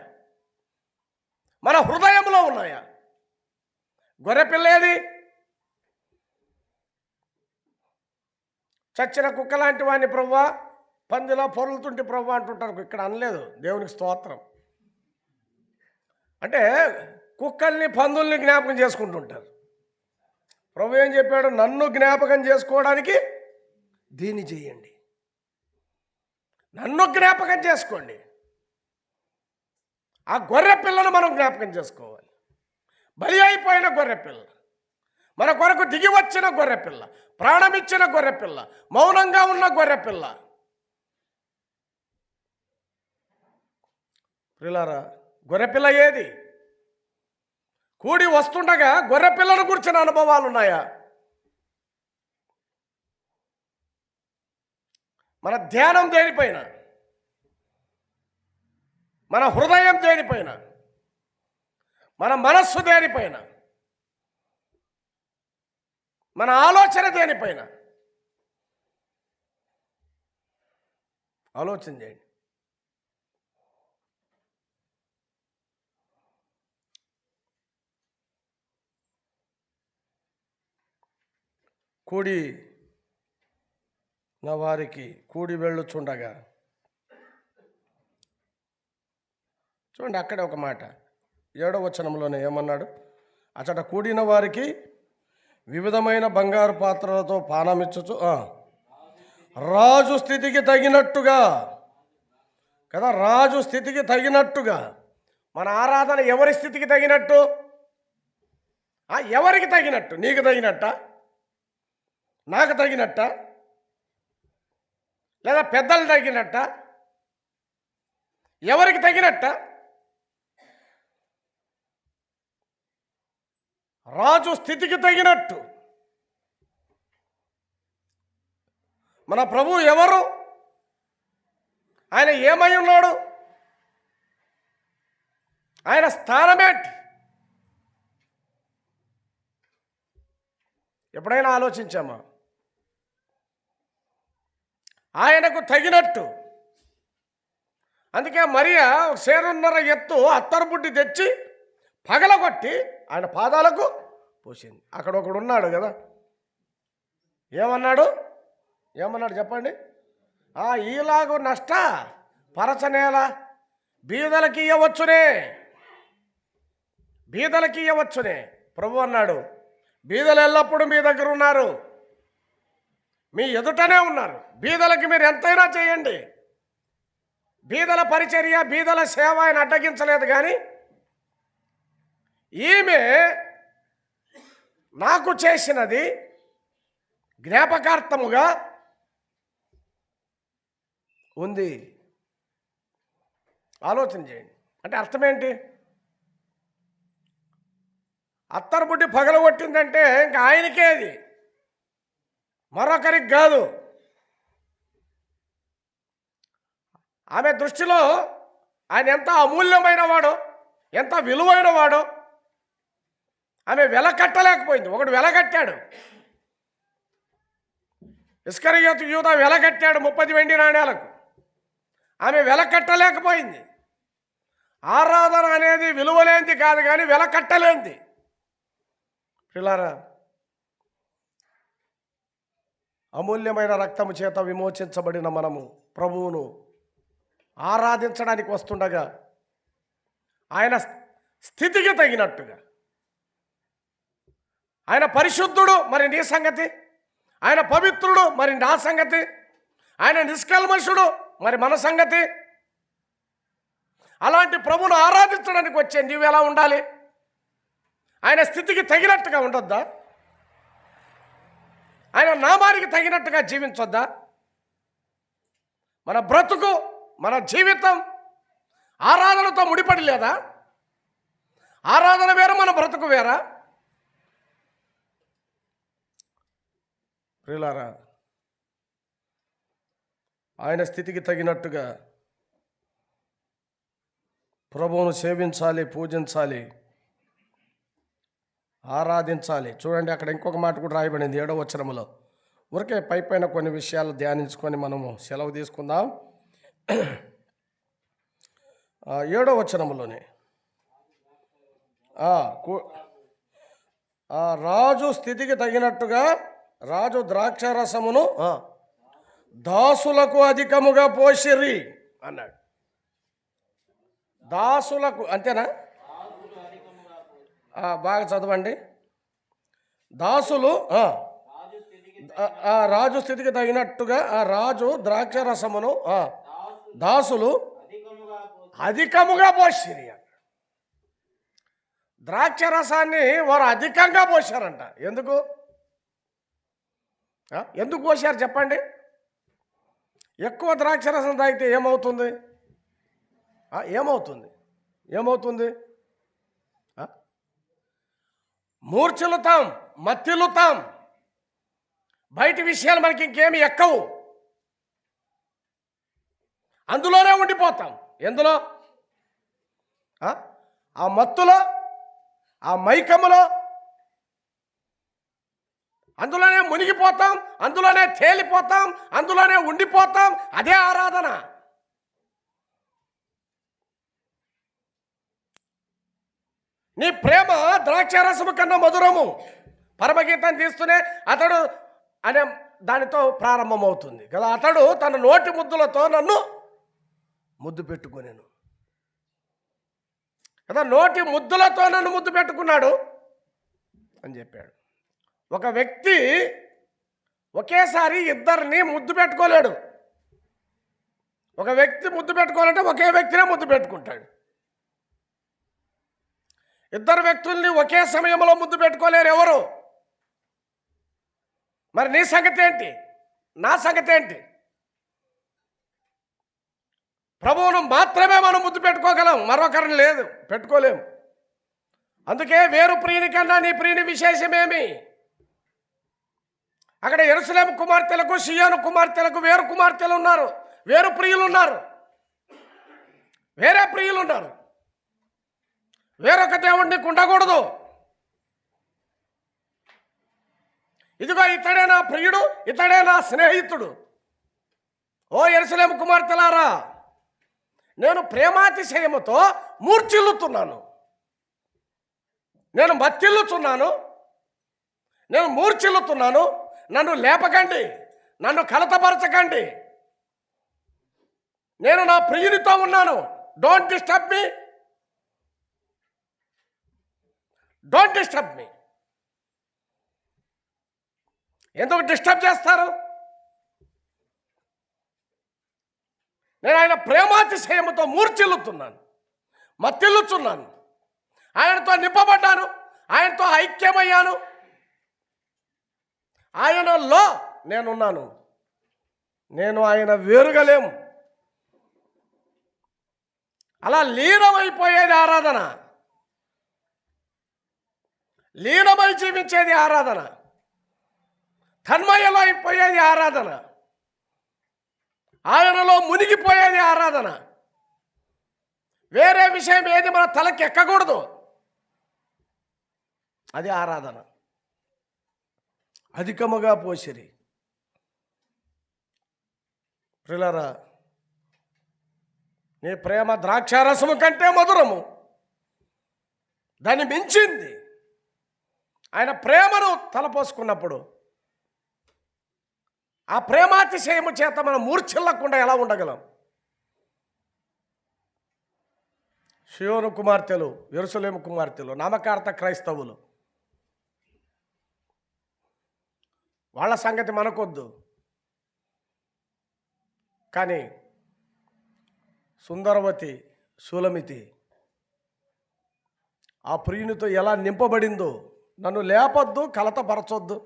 A: మన హృదయంలో ఉన్నాయా? గొర్రెపిల్ల ఏది? చచ్చిన కుక్క లాంటి వాడిని ప్రభువా, పందిలా పొరులుతుంటే ప్రభువా అంటుంటారు. ఇక్కడ అనలేదు. దేవునికి స్తోత్రం. అంటే కుక్కల్ని, పందుల్ని జ్ఞాపకం చేసుకుంటుంటారు. ప్రభు ఏం చెప్పాడు? నన్ను జ్ఞాపకం చేసుకోవడానికి దీన్ని చేయండి. నన్ను జ్ఞాపకం చేసుకోండి. ఆ గొర్రె పిల్లను మనం జ్ఞాపకం చేసుకోవాలి. బలి అయిపోయిన గొర్రెపిల్ల, మన కొరకు దిగి వచ్చిన గొర్రెపిల్ల, ప్రాణమిచ్చిన గొర్రెపిల్ల, మౌనంగా ఉన్న గొర్రెపిల్ల. ప్రియులారా, గొర్రెపిల్ల ఏది? కూడి వస్తుండగా గొర్రెపిల్లను గురించిన అనుభవాలు ఉన్నాయా? మన ధ్యానం దేనిపైన? మన హృదయం దేనిపైన? మన మనస్సు దేనిపైన? మన ఆలోచన దేనిపైన? ఆలోచన చేయండి. కూడి నా వారికి కూడి వెళ్ళుచుండగా, చూడండి అక్కడే ఒక మాట 7వ వచనంలోనే ఏమన్నాడు? అచట కూడిన వారికి వివిధమైన బంగారు పాత్రలతో పానమిచ్చుచు రాజు స్థితికి తగినట్టుగా కదా, రాజు స్థితికి తగినట్టుగా. మన ఆరాధన ఎవరి స్థితికి తగినట్టు? ఎవరికి తగినట్టు? నీకు తగినట్ట, నాకు తగినట్ట, లేదా పెద్దలు తగినట్ట? ఎవరికి తగినట్ట? రాజు స్థితికి తగినట్టు. మన ప్రభు ఎవరు? ఆయన ఏమై ఉన్నాడు? ఆయన స్థానమేంటి? ఎప్పుడైనా ఆలోచించామా? ఆయనకు తగినట్టు. అందుకే మరియా 1.5 ఎత్తు అత్తరుబుడ్డి తెచ్చి పగలగొట్టి ఆయన పాదాలకు పోసింది. అక్కడ ఒకడు ఉన్నాడు కదా, ఏమన్నాడు చెప్పండి? ఈలాగు నష్ట పరచనేల బీదలకి ఇవ్వవచ్చునే. ప్రభు అన్నాడు, బీదలు ఎల్లప్పుడూ మీ దగ్గర ఉన్నారు, మీ ఎదుటనే ఉన్నారు. బీదలకి మీరు ఎంతైనా చేయండి. బీదల పరిచర్య, బీదల సేవ ఆయన అడ్డగించలేదు. కానీ ఈమె నాకు చేసినది జ్ఞాపకార్థముగా ఉంది. ఆలోచన చేయండి. అంటే అర్థమేంటి? అత్తరుబుడ్డి పగలగొట్టిందంటే ఇంకా ఆయనకే, అది మరొకరికి కాదు. ఆమె దృష్టిలో ఆయన ఎంత అమూల్యమైన వాడో, ఎంత విలువైన వాడో ఆమె వెలకట్టలేకపోయింది. ఒకడు వెలకట్టాడు, ఇస్కరియోతు యూదా వెలకట్టాడు 30 వెండి నాణేలకు. ఆమె వెలకట్టలేకపోయింది. ఆరాధన అనేది విలువలేంది కాదు, కానీ వెలకట్టలేంది. పిల్లారా, అమూల్యమైన రక్తము చేత విమోచించబడిన మనము ప్రభువును ఆరాధించడానికి వస్తుండగా ఆయన స్థితికి తగినట్టుగా, ఆయన పరిశుద్ధుడు, మరి నీ సంగతి? ఆయన పవిత్రుడు, మరి నా సంగతి? ఆయన నిష్కల్మషుడు, మరి మన సంగతి? అలాంటి ప్రభువును ఆరాధించడానికి వచ్చే నీవు ఎలా ఉండాలి? ఆయన స్థితికి తగినట్టుగా ఉండొద్దా? ఆయన నామానికి తగినట్టుగా జీవించొద్దా? మన బ్రతుకు, మన జీవితం ఆరాధనతో ముడిపడి లేదా? ఆరాధన వేరు, మన బ్రతుకు వేరా? ప్రియులారా, ఆయన స్థితికి తగినట్టుగా ప్రభువును సేవించాలి, పూజించాలి, ఆరాధించాలి. చూడండి, అక్కడ ఇంకొక మాట కూడా రాయబడింది 7వ వచనములో. ఊరికే పైన కొన్ని విషయాలు ధ్యానించుకొని మనము సెలవు తీసుకుందాం. 7వ వచనములోనే రాజు స్థితికి తగినట్టుగా రాజు ద్రాక్షారసమును దాసులకు అధికముగా పోసిరి అన్నాడు. దాసులకు, అంతేనా? బాగా చదవండి. దాసులు రాజు స్థితికి తగినట్టుగా రాజు ద్రాక్షారసమును దాసులు అధికముగా పోసిరి. ద్రాక్షరసాన్ని వారు అధికంగా పోసారంట. ఎందుకు పోసారు చెప్పండి? ఎక్కువ ద్రాక్షరసం తాగితే ఏమవుతుంది? మూర్ఛలుతాం, మత్తిలుతాం, బయటి విషయాలు మనకి ఇంకేమి ఎక్కవు, అందులోనే ఉండిపోతాం. ఎందులో? ఆ మత్తులో, ఆ మైకములో, అందులోనే మునిగిపోతాం, అందులోనే తేలిపోతాం, అందులోనే ఉండిపోతాం. అదే ఆరాధన. నీ ప్రేమ ద్రాక్షారసము కన్నా మధురము. పరమగీతం తీస్తూనే అతడు అనే దానితో ప్రారంభమవుతుంది కదా. అతడు తన నోటి ముద్దులతో నన్ను ముద్దు పెట్టుకునేను కదా. నోటి ముద్దులతో నన్ను ముద్దు పెట్టుకున్నాడు. అని చెప్పాడు. ఒక వ్యక్తి ఒకేసారి ఇద్దరిని ముద్దు పెట్టుకోలేడు. ఒక వ్యక్తి ముద్దు పెట్టుకోవాలంటే ఒకే వ్యక్తినే ముద్దు పెట్టుకుంటాడు. ఇద్దరు వ్యక్తుల్ని ఒకే సమయంలో ముద్దు పెట్టుకోలేరు ఎవరు. మరి నీ సంగతి ఏంటి, నా సంగతి ఏంటి? ప్రభువును మాత్రమే మనం ముద్దు పెట్టుకోగలం, మరొకరిని లేదు, పెట్టుకోలేము. అందుకే వేరు ప్రియుని కన్నా నీ ప్రియుని విశేషమేమి? అక్కడ యెరూషలేము కుమార్తెలకు సియోను కుమార్తెలకు వేరు కుమార్తెలు ఉన్నారు, వేరు ప్రియులు ఉన్నారు, వేరే ప్రియులు ఉన్నారు. వేరొక దేవుడు నీకు ఉండకూడదు. ఇదిగో ఇతడే నా ప్రియుడు, ఇతడే నా స్నేహితుడు. ఓ యెరూషలేము కుమార్తెలారా, నేను ప్రేమాతిశయముతో మూర్ఛిల్లుతున్నాను, నేను మత్తిల్లుతున్నాను, నేను మూర్ఛిల్లుతున్నాను. నన్ను లేపకండి, నన్ను కలతపరచకండి. నేను నా ప్రియునితో ఉన్నాను. Don't disturb me, don't disturb me. ఎందుకు డిస్టర్బ్ చేస్తారు? నేను ఆయన ప్రేమాతిశయముతో మూర్ఛిల్లుతున్నాను, మత్తిల్లుతున్నాను. ఆయనతో నింపబడ్డాను, ఆయనతో ఐక్యమయ్యాను, ఆయనలో నేనున్నాను. నేను ఆయన వేరుగలేము. అలా లీనమైపోయేది ఆరాధన, లీనమై జీవించేది ఆరాధన, తన్మయలో అయిపోయేది ఆరాధన, ఆయనలో మునిగిపోయేది ఆరాధన. వేరే విషయం ఏది మన తలకి ఎక్కకూడదు, అది ఆరాధన. అధికముగా పోసిరి. ప్రియులారా, నీ ప్రేమ ద్రాక్షారసము కంటే మధురము, దాన్ని మించింది. ఆయన ప్రేమను తలపోసుకున్నప్పుడు ఆ ప్రేమాతిశయము చేత మనం మూర్ఛిల్లకుండా ఎలా ఉండగలం? సియోను కుమార్తెలు, యెరూషలేము కుమార్తెలు, నామకార్థ క్రైస్తవులు, వాళ్ళ సంగతి మనకొద్దు. కానీ సుందరవతి సులమితి ఆ ప్రియునితో ఎలా నింపబడిందో, నన్ను లేపొద్దు, కలతపరచొద్దు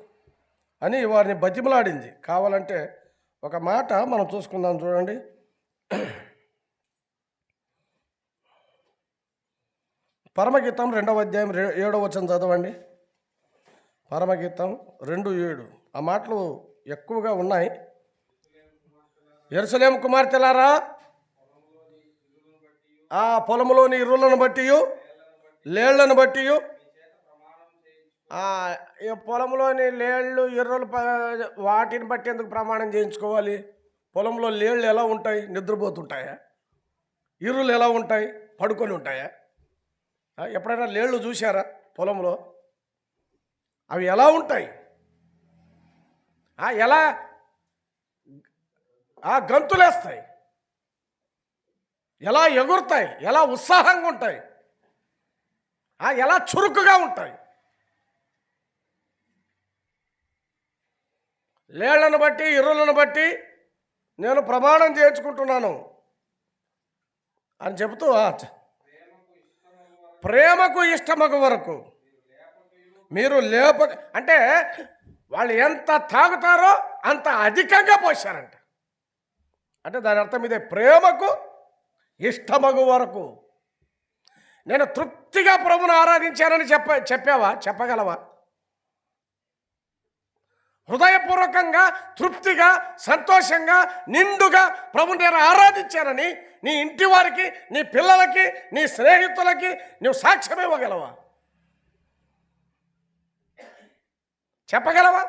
A: అని వారిని బతిమలాడింది. కావాలంటే ఒక మాట మనం చూసుకుందాం, చూడండి. పరమగీతం 2వ అధ్యాయం 7వ వచనం చదవండి. పరమగీతం 2:7. ఆ మాటలు ఎక్కువగా ఉన్నాయి. యెరూషలేము కుమార్తెలారా, ఆ పొలములోని ఇరులను బట్టి, లేళ్లను బట్టి, పొలంలోని లేళ్ళు ఇర్రలు వాటిని బట్టి ఎందుకు ప్రమాణం చేయించుకోవాలి? పొలంలో లేళ్ళు ఎలా ఉంటాయి? నిద్రపోతుంటాయా? ఇర్రులు ఎలా ఉంటాయి? పడుకొని ఉంటాయా? ఎప్పుడైనా లేళ్ళు చూశారా పొలంలో? అవి ఎలా ఉంటాయి? ఎలా గంతులేస్తాయి, ఎలా ఎగురుతాయి, ఎలా ఉత్సాహంగా ఉంటాయి, ఎలా చురుకుగా ఉంటాయి. లేళ్లను బట్టి ఇర్రులను బట్టి నేను ప్రమాణం చేయించుకుంటున్నాను అని చెబుతూ, ప్రేమకు ఇష్టమగు వరకు మీరు అంటే వాళ్ళు ఎంత తాగుతారో అంత అధికంగా పోశారంట. అంటే దాని అర్థం ఇదే, ప్రేమకు ఇష్టమగు వరకు. నేను తృప్తిగా ప్రభువును ఆరాధించానని చెప్పగలవా? హృదయపూర్వకంగా, తృప్తిగా, సంతోషంగా, నిండుగా ప్రభువుని నేను ఆరాధించానని నీ ఇంటి వారికి, నీ పిల్లలకి, నీ స్నేహితులకి నువ్వు సాక్ష్యం ఇవ్వగలవా? చెప్పగలవా?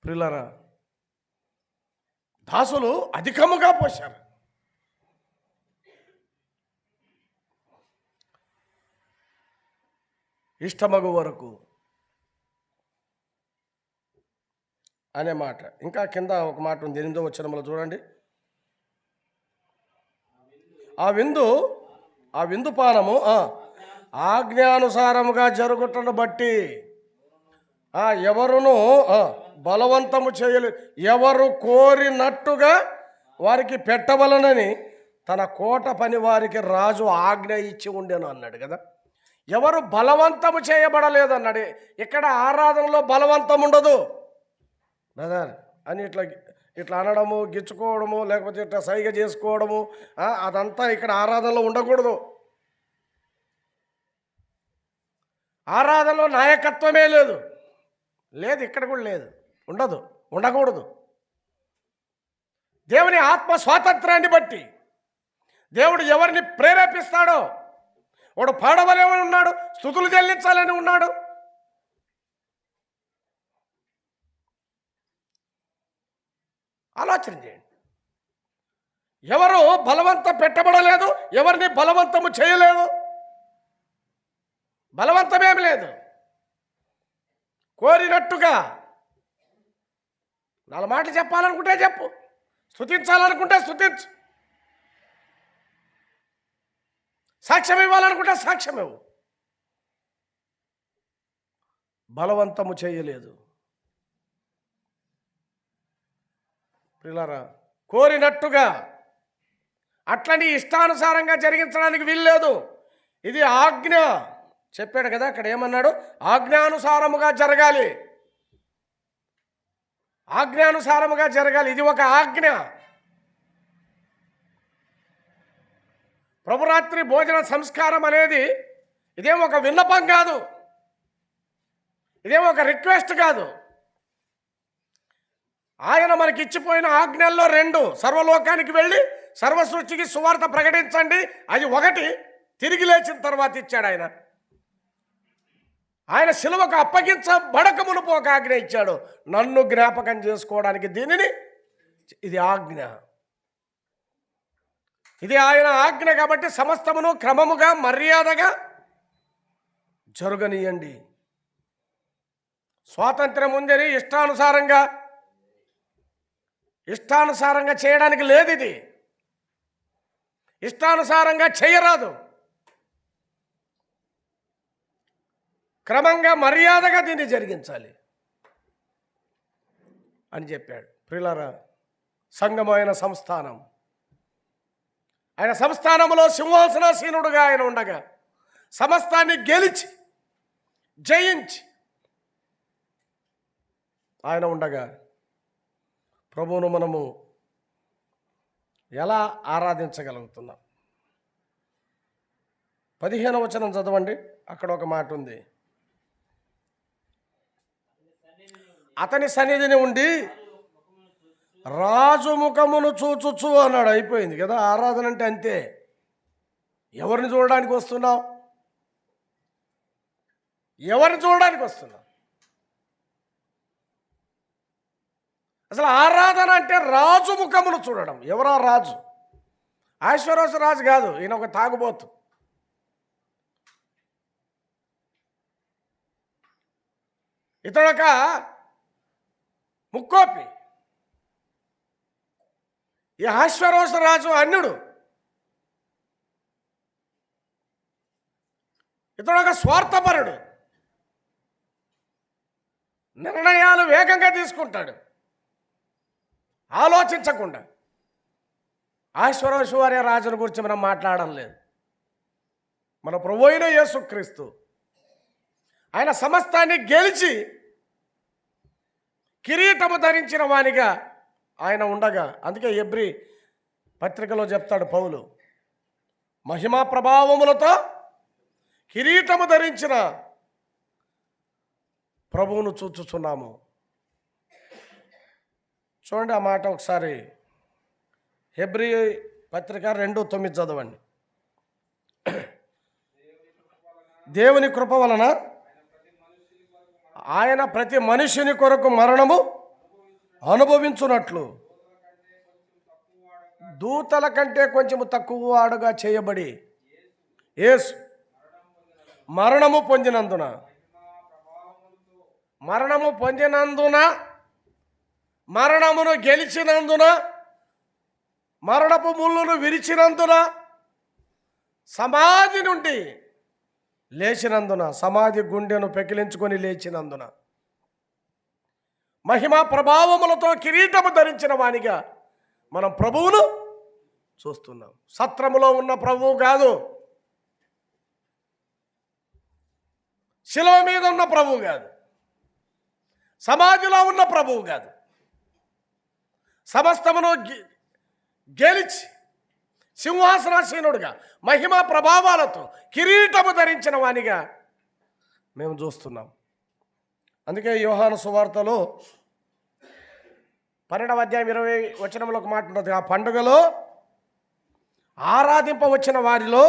A: ప్రియులారా, దాసులు అధికముగా పోశారు. ఇష్టమగు వరకు అనే మాట. ఇంకా కింద ఒక మాట ఉంది, 8వ వచనంలో చూడండి. ఆ విందు పానము ఆజ్ఞానుసారముగా జరుగుటను బట్టి ఎవరును బలవంతము చేయలేదు. ఎవరు కోరినట్టుగా వారికి పెట్టవలనని తన కోట పని వారికి రాజు ఆజ్ఞ ఇచ్చి ఉండేను అన్నాడు కదా. ఎవరు బలవంతము చేయబడలేదు అన్నాడు. ఇక్కడ ఆరాధనలో బలవంతం ఉండదు బ్రదర్ అని ఇట్లా అనడము, గిచ్చుకోవడము, లేకపోతే ఇట్లా సైగ చేసుకోవడము, అదంతా ఇక్కడ ఆరాధనలో ఉండకూడదు. ఆరాధనలో నాయకత్వమే లేదు, ఇక్కడ కూడా లేదు, ఉండదు, ఉండకూడదు. దేవుని ఆత్మ స్వాతంత్రాన్ని బట్టి దేవుడు ఎవరిని ప్రేరేపిస్తాడో వాడు పాడవలేమని ఉన్నాడు, స్తుతులు చెల్లించాలని ఉన్నాడు. ఆలోచన చేయండి. ఎవరు బలవంతం పెట్టబడలేదు, ఎవరిని బలవంతము చేయలేదు, బలవంతమేమి లేదు. కోరినట్టుగా 4 మాటలు చెప్పాలనుకుంటే చెప్పు, స్తుతించాలనుకుంటే స్తుతించు, సాక్ష్యం ఇవ్వాలనుకుంటే సాక్ష్యం ఇవ్వు. బలవంతము చేయలేదు. పిల్లరా, కోరినట్టుగా అట్లని ఇష్టానుసారంగా జరిగించడానికి వీల్లేదు. ఇది ఆజ్ఞ. చెప్పాడు కదా, అక్కడ ఏమన్నాడు? ఆజ్ఞానుసారముగా జరగాలి, ఆజ్ఞానుసారముగా జరగాలి. ఇది ఒక ఆజ్ఞ. ప్రభురాత్రి భోజన సంస్కారం అనేది ఇదేం ఒక విన్నపం కాదు, ఇదేం ఒక రిక్వెస్ట్ కాదు. ఆయన మనకి ఇచ్చిపోయిన ఆజ్ఞల్లో 2, సర్వలోకానికి వెళ్ళి సర్వసృష్టికి సువార్త ప్రకటించండి, అది 1. తిరిగి లేచిన తర్వాత ఇచ్చాడు ఆయన. ఆయన శిలువకు అప్పగించబడక మునుపు ఒక ఆజ్ఞ ఇచ్చాడు, నన్ను జ్ఞాపకం చేసుకోవడానికి. ఇది ఆజ్ఞ, ఇది ఆయన ఆజ్ఞ. కాబట్టి సమస్తమును క్రమముగా మర్యాదగా జరగనీయండి. స్వాతంత్రం ఉందని ఇష్టానుసారంగా చేయడానికి లేదు. ఇది ఇష్టానుసారంగా చేయరాదు. క్రమంగా మర్యాదగా దీన్ని జరిగించాలి అని చెప్పాడు. ప్రియులారా, సంఘమైన సంస్థానం, ఆయన సంస్థానంలో సింహాసనాసీనుడుగా ఆయన ఉండగా, సమస్తాన్ని గెలిచి జయించి ఆయన ఉండగా, ప్రభువును మనము ఎలా ఆరాధించగలుగుతున్నాం? 15వ వచనం చదవండి. అక్కడ ఒక మాట ఉంది, అతని సన్నిధిని ఉండి రాజు ముఖమును చూచుచు అన్నాడు. అయిపోయింది కదా ఆరాధన అంటే. అంతే. ఎవరిని చూడడానికి వస్తున్నావు? ఎవరిని చూడడానికి వస్తున్నావు? అసలు ఆరాధన అంటే రాజు ముఖమును చూడడం. ఎవరా రాజు? ఐశ్వర్యరాజు రాజు కాదు, ఈయన ఒక తాగుబోతు. ఇతడొక ముక్కోపి. ఈ అహశ్వేరోషు అన్యుడు. ఇతడొక స్వార్థపరుడు. నిర్ణయాలు వేగంగా తీసుకుంటాడు, ఆలోచించకుండా. అహశ్వేరోషు అనే రాజుని గురించి మనం మాట్లాడడం లేదు. మన ప్రభువైన యేసుక్రీస్తు ఆయన సమస్తాన్ని గెలిచి కిరీటము ధరించిన వానిగా ఆయన ఉండగా, అందుకే ఎబ్రీ పత్రికలో చెప్తాడు పౌలు, మహిమా ప్రభావములతో కిరీటము ధరించిన ప్రభువును చూచుచున్నాము. చూడండి ఆ మాట ఒకసారి. హెబ్రీ పత్రిక 2:9 చదవండి. దేవుని కృప వలన ఆయన ప్రతి మనుషుని కొరకు మరణము అనుభవించున్నట్లు దూతల కంటే కొంచెము తక్కువ వాడుగా చేయబడి యేసు మరణము పొందినందున మరణమును గెలిచినందున, మరణపు ముళ్ళును విరిచినందున, సమాధి నుండి లేచినందున, సమాధి గుండెను పెకిలించుకొని లేచినందున, మహిమా ప్రభావములతో కిరీటము ధరించిన వానిగా మనం ప్రభువును చూస్తున్నాం. సత్రములో ఉన్న ప్రభువు కాదు, శిలువ మీద ఉన్న ప్రభువు కాదు, సమాధిలో ఉన్న ప్రభువు కాదు. సమస్తమును గెలిచి సింహాసనాసీనుడుగా మహిమా ప్రభావాలతో కిరీటము ధరించిన వానిగా మేము చూస్తున్నాం. అందుకే యోహాను సువార్తలో 12వ అధ్యాయం 20 వచనంలో ఒక మాట ఉంటుంది. ఆ పండుగలో ఆరాధింపవచ్చిన వారిలో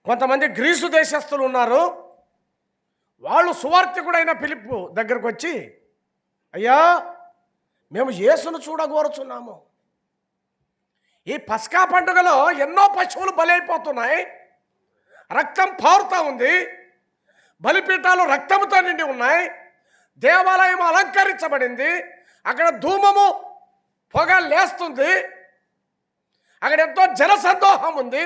A: కొంతమంది గ్రీసు దేశస్థులు ఉన్నారు. వాళ్ళు సువార్తికుడైన ఫిలిప్పు దగ్గరకు వచ్చి, అయ్యా, మేము యేసును చూడగోరుచున్నాము. ఈ పస్కా పండుగలో ఎన్నో పశువులు బలైపోతున్నాయి, రక్తం పారుతూ ఉంది, బలిపీఠాలు రక్తంతో నిండి ఉన్నాయి, దేవాలయం అలంకరించబడింది, అక్కడ ధూమము పొగ లేస్తుంది, అక్కడ ఎంతో జనసందోహం ఉంది.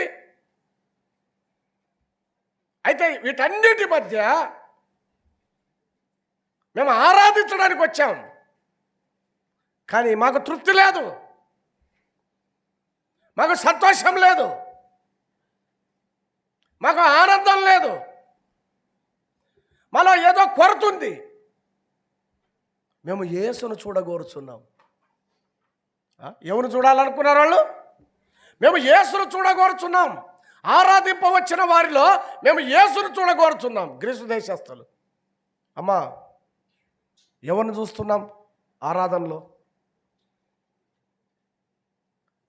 A: అయితే వీటన్నిటి మధ్య మేము ఆరాధించడానికి వచ్చాం, కానీ మాకు తృప్తి లేదు, మాకు సంతోషం లేదు, మాకు ఆనందం లేదు, మాలో ఏదో కొరతుంది. మేము యేసును చూడగోరుచున్నాం. ఎవరు చూడాలనుకున్నారు వాళ్ళు? మేము యేసును చూడగోరుచున్నాం. ఆరాధింపవచ్చిన వారిలో మేము యేసును చూడగోరుచున్నాం. గ్రీసు దేశస్థులు. అమ్మా, ఎవరిని చూస్తున్నాం ఆరాధనలో?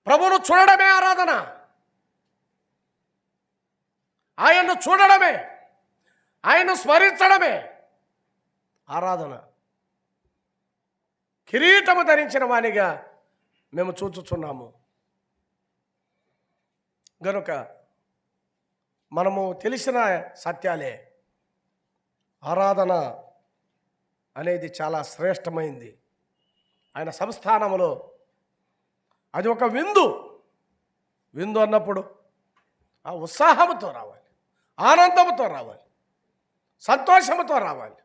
A: ప్రభువును చూడడమే ఆరాధన, ఆయన్ను చూడడమే, ఆయన్ను స్మరించడమే ఆరాధన. కిరీటము ధరించిన వానిగా మేము చూచుచున్నాము. గనుక మనము తెలిసిన సత్యాలే. ఆరాధన అనేది చాలా శ్రేష్టమైంది. ఆయన సంస్థానములో అది ఒక విందు. విందు అన్నప్పుడు ఆ ఉత్సాహంతో రావాలి, ఆనందంతో రావాలి, సంతోషంతో రావాలి,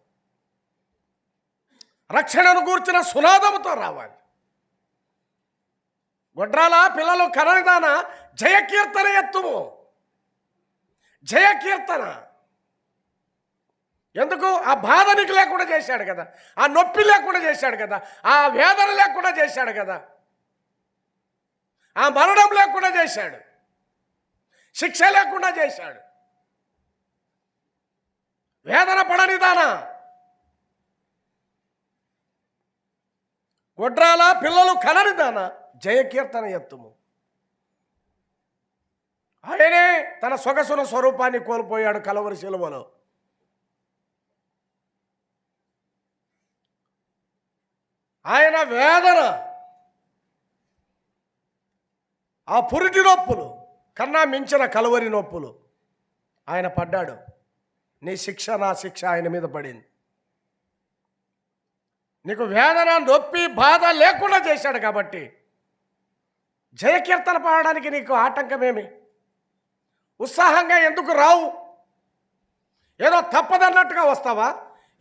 A: రక్షణను గూర్చిన సునాదముతో రావాలి. గొడ్రాల పిల్లలు కననిదాన జయకీర్తన ఎత్తుము. జయకీర్తన ఎందుకు? ఆ బాధ నీకు లేకుండా చేశాడు కదా, ఆ నొప్పి లేకుండా చేశాడు కదా, ఆ వేదన లేకుండా చేశాడు కదా, ఆ మరణం లేకుండా చేశాడు, శిక్ష లేకుండా చేశాడు. వేదన పడనిదానా, గొడ్రాల పిల్లలు కననిదానా జయకీర్తన ఎత్తుము. ఆయనే తన సొగసున స్వరూపాన్ని కోల్పోయాడు కలవరి శిలువలో. ఆయన వేదన, ఆ పురిటి నొప్పులు కన్నా మించిన కలవరి నొప్పులు ఆయన పడ్డాడు. నీ శిక్ష నా శిక్ష ఆయన మీద పడింది. నీకు వేదన, నొప్పి, బాధ లేకుండా చేశాడు కాబట్టి జయకీర్తన పాడడానికి నీకు ఆటంకమేమి? ఉత్సాహంగా ఎందుకు రావు? ఏదో తప్పదన్నట్టుగా వస్తావా?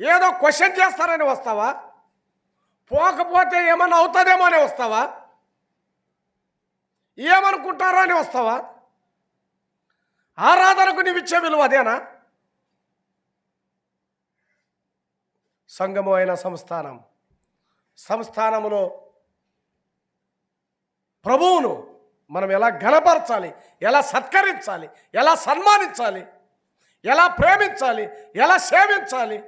A: ఏదో క్వశ్చన్ చేస్తారని వస్తావా? పోకపోతే ఏమన్నా అవుతుందేమో అని వస్తావా? ఏమనుకుంటారో అని వస్తావా? ఆరాధనకు నీవిచ్చే విలువ అదేనా? సంఘము అయిన సంస్థానములో ప్రభువును మనం ఎలా ఘనపరచాలి, ఎలా సత్కరించాలి, ఎలా సన్మానించాలి, ఎలా ప్రేమించాలి, ఎలా సేవించాలి,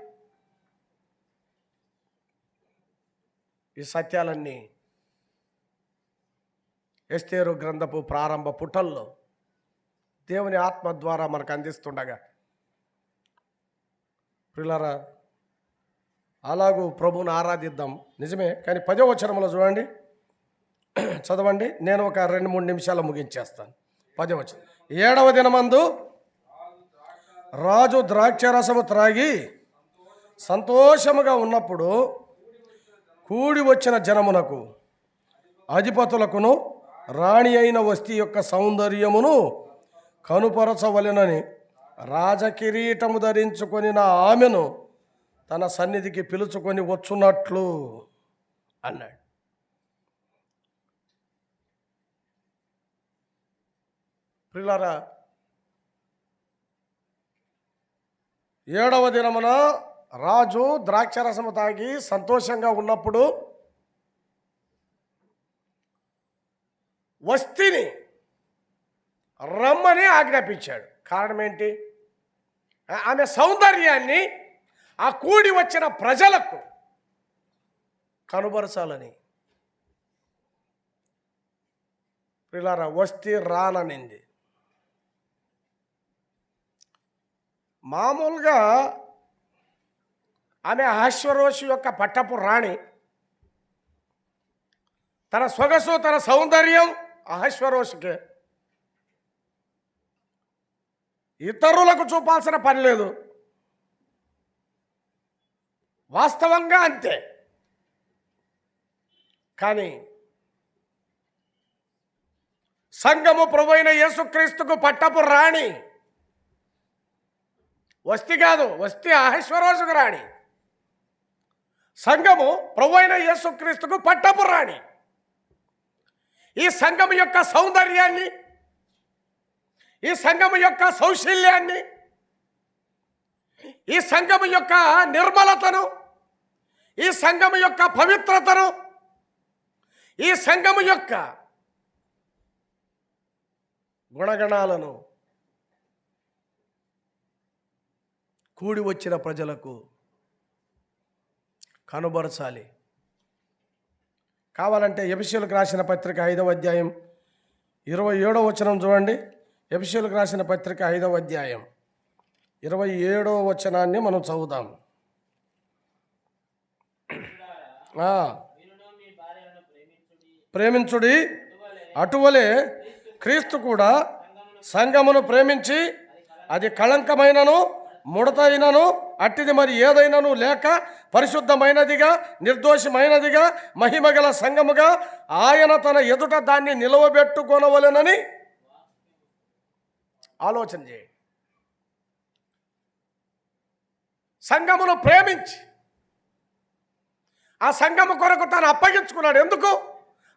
A: ఈ సత్యాలన్నీ ఎస్తేరు గ్రంథపు ప్రారంభ పుటల్లో దేవుని ఆత్మ ద్వారా మనకు అందిస్తుండగా, ప్రియులారా, అలాగూ ప్రభువును ఆరాధిద్దాం. నిజమే, కానీ 10వ వచనంలో చూడండి, చదవండి. నేను ఒక 2-3 నిమిషాలు ముగించేస్తాను. 10వ వచనం. 7వ దినమందు రాజు ద్రాక్షరసము త్రాగి సంతోషముగా ఉన్నప్పుడు కూడి వచ్చిన జనమునకు, అధిపతులకును, రాణి అయిన వస్తీ యొక్క సౌందర్యమును కనుపరచవలెనని రాజకిరీటము ధరించుకొని నా ఆమెను తన సన్నిధికి పిలుచుకొని వచ్చున్నట్లు అన్నాడు. ప్రియులారా, 7వ దినమున రాజు ద్రాక్షరసము తాగి సంతోషంగా ఉన్నప్పుడు వస్తిని రమ్మని ఆజ్ఞాపించాడు. కారణం ఏంటి? ఆమె సౌందర్యాన్ని ఆ కూడి వచ్చిన ప్రజలకు కనుబరచాలని. ప్రియులారా, వస్తి రాననింది. మామూలుగా ఆమె అహశ్వరోషు యొక్క పట్టపు రాణి. తన సొగసు, తన సౌందర్యం అహశ్వరోషుకే. ఇతరులకు చూపాల్సిన పని లేదు. వాస్తవంగా అంతే. కానీ సంఘము ప్రభువైన యేసుక్రీస్తుకు పట్టపు రాణి. వస్తి కాదు, వస్తి అహశ్వరోషుకు రాణి. సంఘము ప్రభువైన యేసుక్రీస్తుకు పట్టపు రాణి. ఈ సంఘము యొక్క సౌందర్యాన్ని, ఈ సంఘము యొక్క సౌశల్యాన్ని, ఈ సంఘము యొక్క నిర్మలతను, ఈ సంఘము యొక్క పవిత్రతను, ఈ సంఘము యొక్క గుణగణాలను కూడి వచ్చిన ప్రజలకు కనుబరచాలి. కావాలంటే ఎఫెసీయులకు రాసిన పత్రిక 5వ అధ్యాయం 27వ వచనం చూడండి. ఎఫెసీయులకు రాసిన పత్రిక 5వ అధ్యాయం 27వ వచనాన్ని మనం చదువుదాం. ప్రేమించుడి, అటువలే క్రీస్తు కూడా సంఘమును ప్రేమించి అది కళంకమైనను ముడతైనను అట్టిది మరి ఏదైనాను లేక పరిశుద్ధమైనదిగా నిర్దోషమైనదిగా మహిమగల సంఘముగా ఆయన తన ఎదుట దాన్ని నిలవబెట్టుకొనవలెనని ఆలోచన చేయండి. సంఘమును ప్రేమించి ఆ సంఘము కొరకు తను అప్పగించుకున్నాడు. ఎందుకు?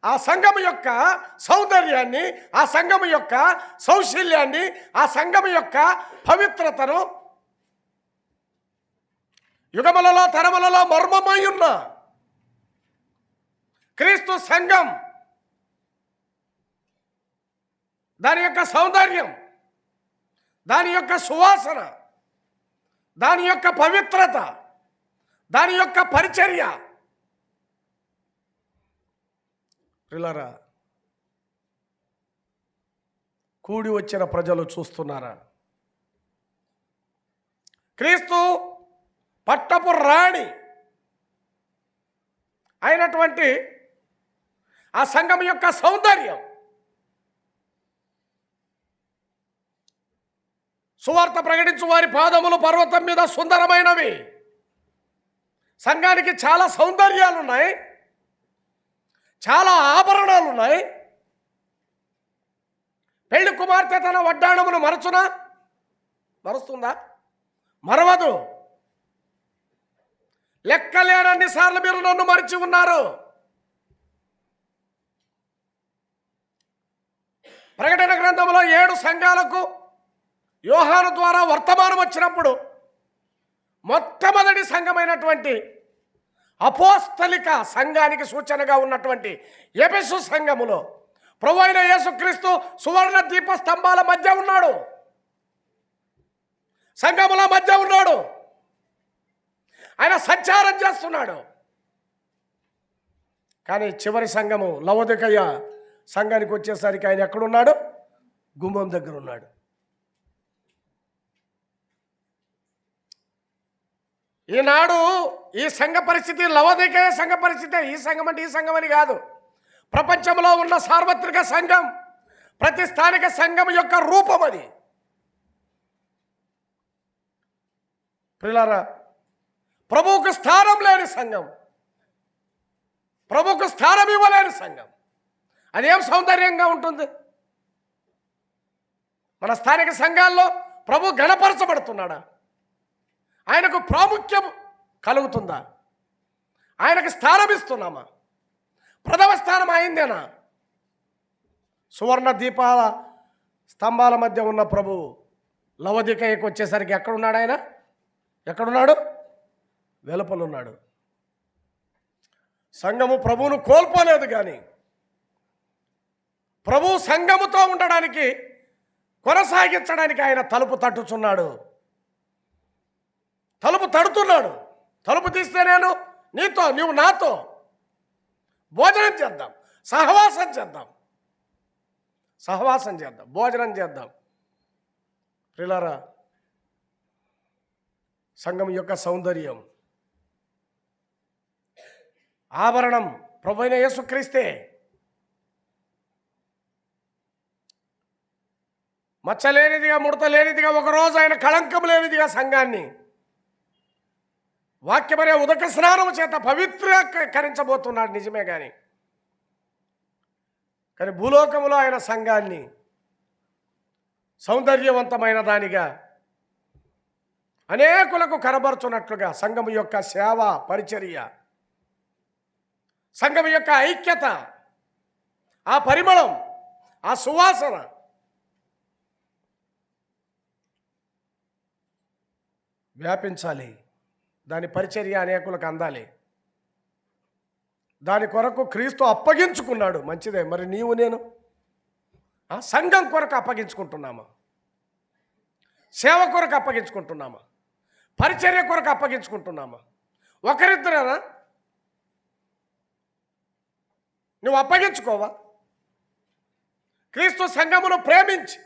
A: ఆ సంఘము యొక్క సౌందర్యాన్ని, ఆ సంఘము యొక్క సౌశల్యాన్ని, ఆ సంఘము యొక్క పవిత్రతను యుగములలో తరములలో మర్మమై ఉన్న క్రీస్తు సంఘం, దాని యొక్క సౌందర్యం, దాని యొక్క సువాసన, దాని యొక్క పవిత్రత, దాని యొక్క పరిచర్య. ప్రియులారా, కూడి వచ్చిన ప్రజలు చూస్తున్నారా? క్రీస్తు పట్టపు రాణి అయినటువంటి ఆ సంఘం యొక్క సౌందర్యం, సువార్త ప్రకటించు వారి పాదములు పర్వతం మీద సుందరమైనవి. సంఘానికి చాలా సౌందర్యాలు ఉన్నాయి, చాలా ఆభరణాలు ఉన్నాయి. పెళ్లి కుమార్తె తన వడ్డాణమును మరచునా? మరుస్తుందా? మరవదు. లెక్కలేనన్ని సార్లు మీరు నన్ను మరిచి ఉన్నారు. ప్రకటన గ్రంథంలో 7 సంఘాలకు యోహాను ద్వారా వర్తమానం వచ్చినప్పుడు మొట్టమొదటి సంఘమైనటువంటి అపోస్తలిక సంఘానికి సూచనగా ఉన్నటువంటి ఎఫెసు సంఘములో ప్రభువైన యేసుక్రీస్తు సువర్ణ దీప స్తంభాల మధ్య ఉన్నాడు, సంఘముల మధ్య ఉన్నాడు. ఆయన సంచారం చేస్తున్నాడు. కానీ చివరి సంఘము లవోదికయ సంఘానికి వచ్చేసరికి ఆయన ఎక్కడున్నాడు? గుమ్మం దగ్గర ఉన్నాడు. ఈనాడు ఈ సంఘ పరిస్థితి లవోదికయ సంఘ పరిస్థితి. ఈ సంఘం అంటే ఈ సంఘం అని కాదు, ప్రపంచంలో ఉన్న సార్వత్రిక సంఘం, ప్రతి స్థానిక సంఘం యొక్క రూపం అది. ప్రియులారా, ప్రభువుకు స్థానం లేని సంఘం, ప్రభువుకు స్థానం ఇవ్వలేని సంఘం, అదేం సౌందర్యంగా ఉంటుంది? మన స్థానిక సంఘాల్లో ప్రభు ఘనపరచబడుతున్నాడా? ఆయనకు ప్రాముఖ్యం కలుగుతుందా? ఆయనకు స్థానం ఇస్తున్నామా? ప్రథమ స్థానం అయిందేనా? సువర్ణ దీపాల స్తంభాల మధ్య ఉన్న ప్రభు లవదికయ్యకు వచ్చేసరికి ఎక్కడున్నాడు? ఆయన ఎక్కడున్నాడు? వెలుపలున్నాడు. సంఘము ప్రభువును కోల్పోలేదు, కానీ ప్రభు సంఘముతో ఉండడానికి, కొనసాగించడానికి ఆయన తలుపు తట్టుచున్నాడు. తలుపు తడుతున్నాడు. తలుపు తీస్తే నేను నీతో, నువ్వు నాతో భోజనం చేద్దాం, సహవాసం చేద్దాం, భోజనం చేద్దాం. ప్రియులారా, సంఘం యొక్క సౌందర్యం, ఆభరణం ప్రభువైన యేసుక్రీస్తే. మచ్చలేనిదిగా, ముడత లేనిదిగా, ఒకరోజు ఆయన కళంకం లేనిదిగా సంఘాన్ని వాక్యమనే ఉదక స్నానం చేత పవిత్రీకరించబోతున్నాడు. నిజమే, కానీ భూలోకంలో ఆయన సంఘాన్ని సౌందర్యవంతమైన దానిగా అనేకులకు కనబరుచున్నట్లుగా సంఘం యొక్క సేవ, పరిచర్య, సంఘం యొక్క ఐక్యత, ఆ పరిమళం, ఆ సువాసన వ్యాపించాలి. దాని పరిచర్య అనేకులకు అందాలి. దాని కొరకు క్రీస్తు అప్పగించుకున్నాడు. మంచిదే. మరి నీవు నేను సంఘం కొరకు అప్పగించుకుంటున్నామా? సేవ కొరకు అప్పగించుకుంటున్నామా? పరిచర్య కొరకు అప్పగించుకుంటున్నామా? ఒకరిద్దరేనా? నువ్వు అప్పగించుకోవా? క్రీస్తు సంఘమును ప్రేమించి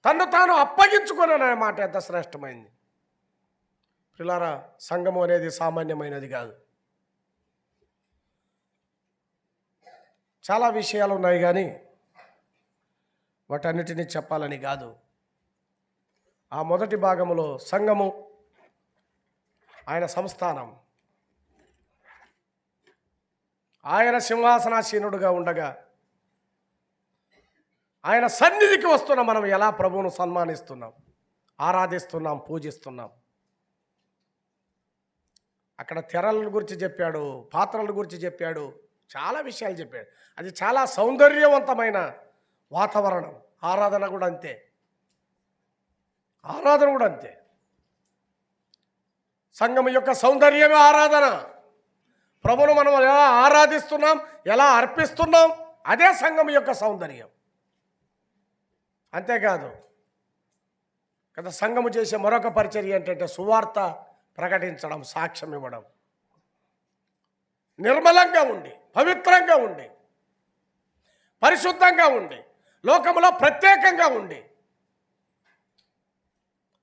A: తను తాను అప్పగించుకునే మాట ఎంత శ్రేష్టమైంది. పిల్లారా, సంఘము అనేది సామాన్యమైనది కాదు. చాలా విషయాలు ఉన్నాయి, కానీ వాటన్నిటినీ చెప్పాలని కాదు. ఆ మొదటి భాగంలో సంఘము ఆయన సంస్థానం, ఆయన సింహాసనాసీనుడుగా ఉండగా ఆయన సన్నిధికి వస్తున్న మనం ఎలా ప్రభువును సన్మానిస్తున్నాం, ఆరాధిస్తున్నాం, పూజిస్తున్నాం. అక్కడ తెరల గురించి చెప్పాడు, పాత్రల గురించి చెప్పాడు, చాలా విషయాలు చెప్పాడు. అది చాలా సౌందర్యవంతమైన వాతావరణం. ఆరాధన కూడా అంతే. సంఘం యొక్క సౌందర్యమే ఆరాధన. ప్రభువును మనం ఎలా ఆరాధిస్తున్నాం, ఎలా అర్పిస్తున్నాం, అదే సంఘం యొక్క సౌందర్యం. అంతేకాదు కదా, సంఘము చేసే మరొక పరిచర్య ఏంటంటే సువార్త ప్రకటించడం, సాక్ష్యం ఇవ్వడం. నిర్మలంగా ఉండి, పవిత్రంగా ఉండి, పరిశుద్ధంగా ఉండి, లోకంలో ప్రత్యేకంగా ఉండి,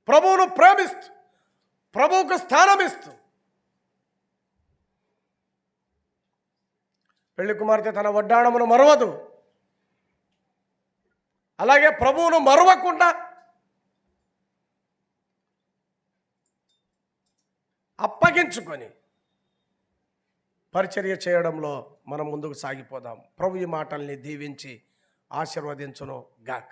A: ప్రభువును ప్రేమిస్తూ, ప్రభువుకు స్థానమిస్తూ. పెళ్లి కుమార్తె తన వడ్డాణమును మరవదు, అలాగే ప్రభువును మరవకుండా అప్పగించుకొని పరిచర్య చేయడంలో మనం ముందుకు సాగిపోదాం. ప్రభు ఈ మాటల్ని దీవించి ఆశీర్వదించును గాక.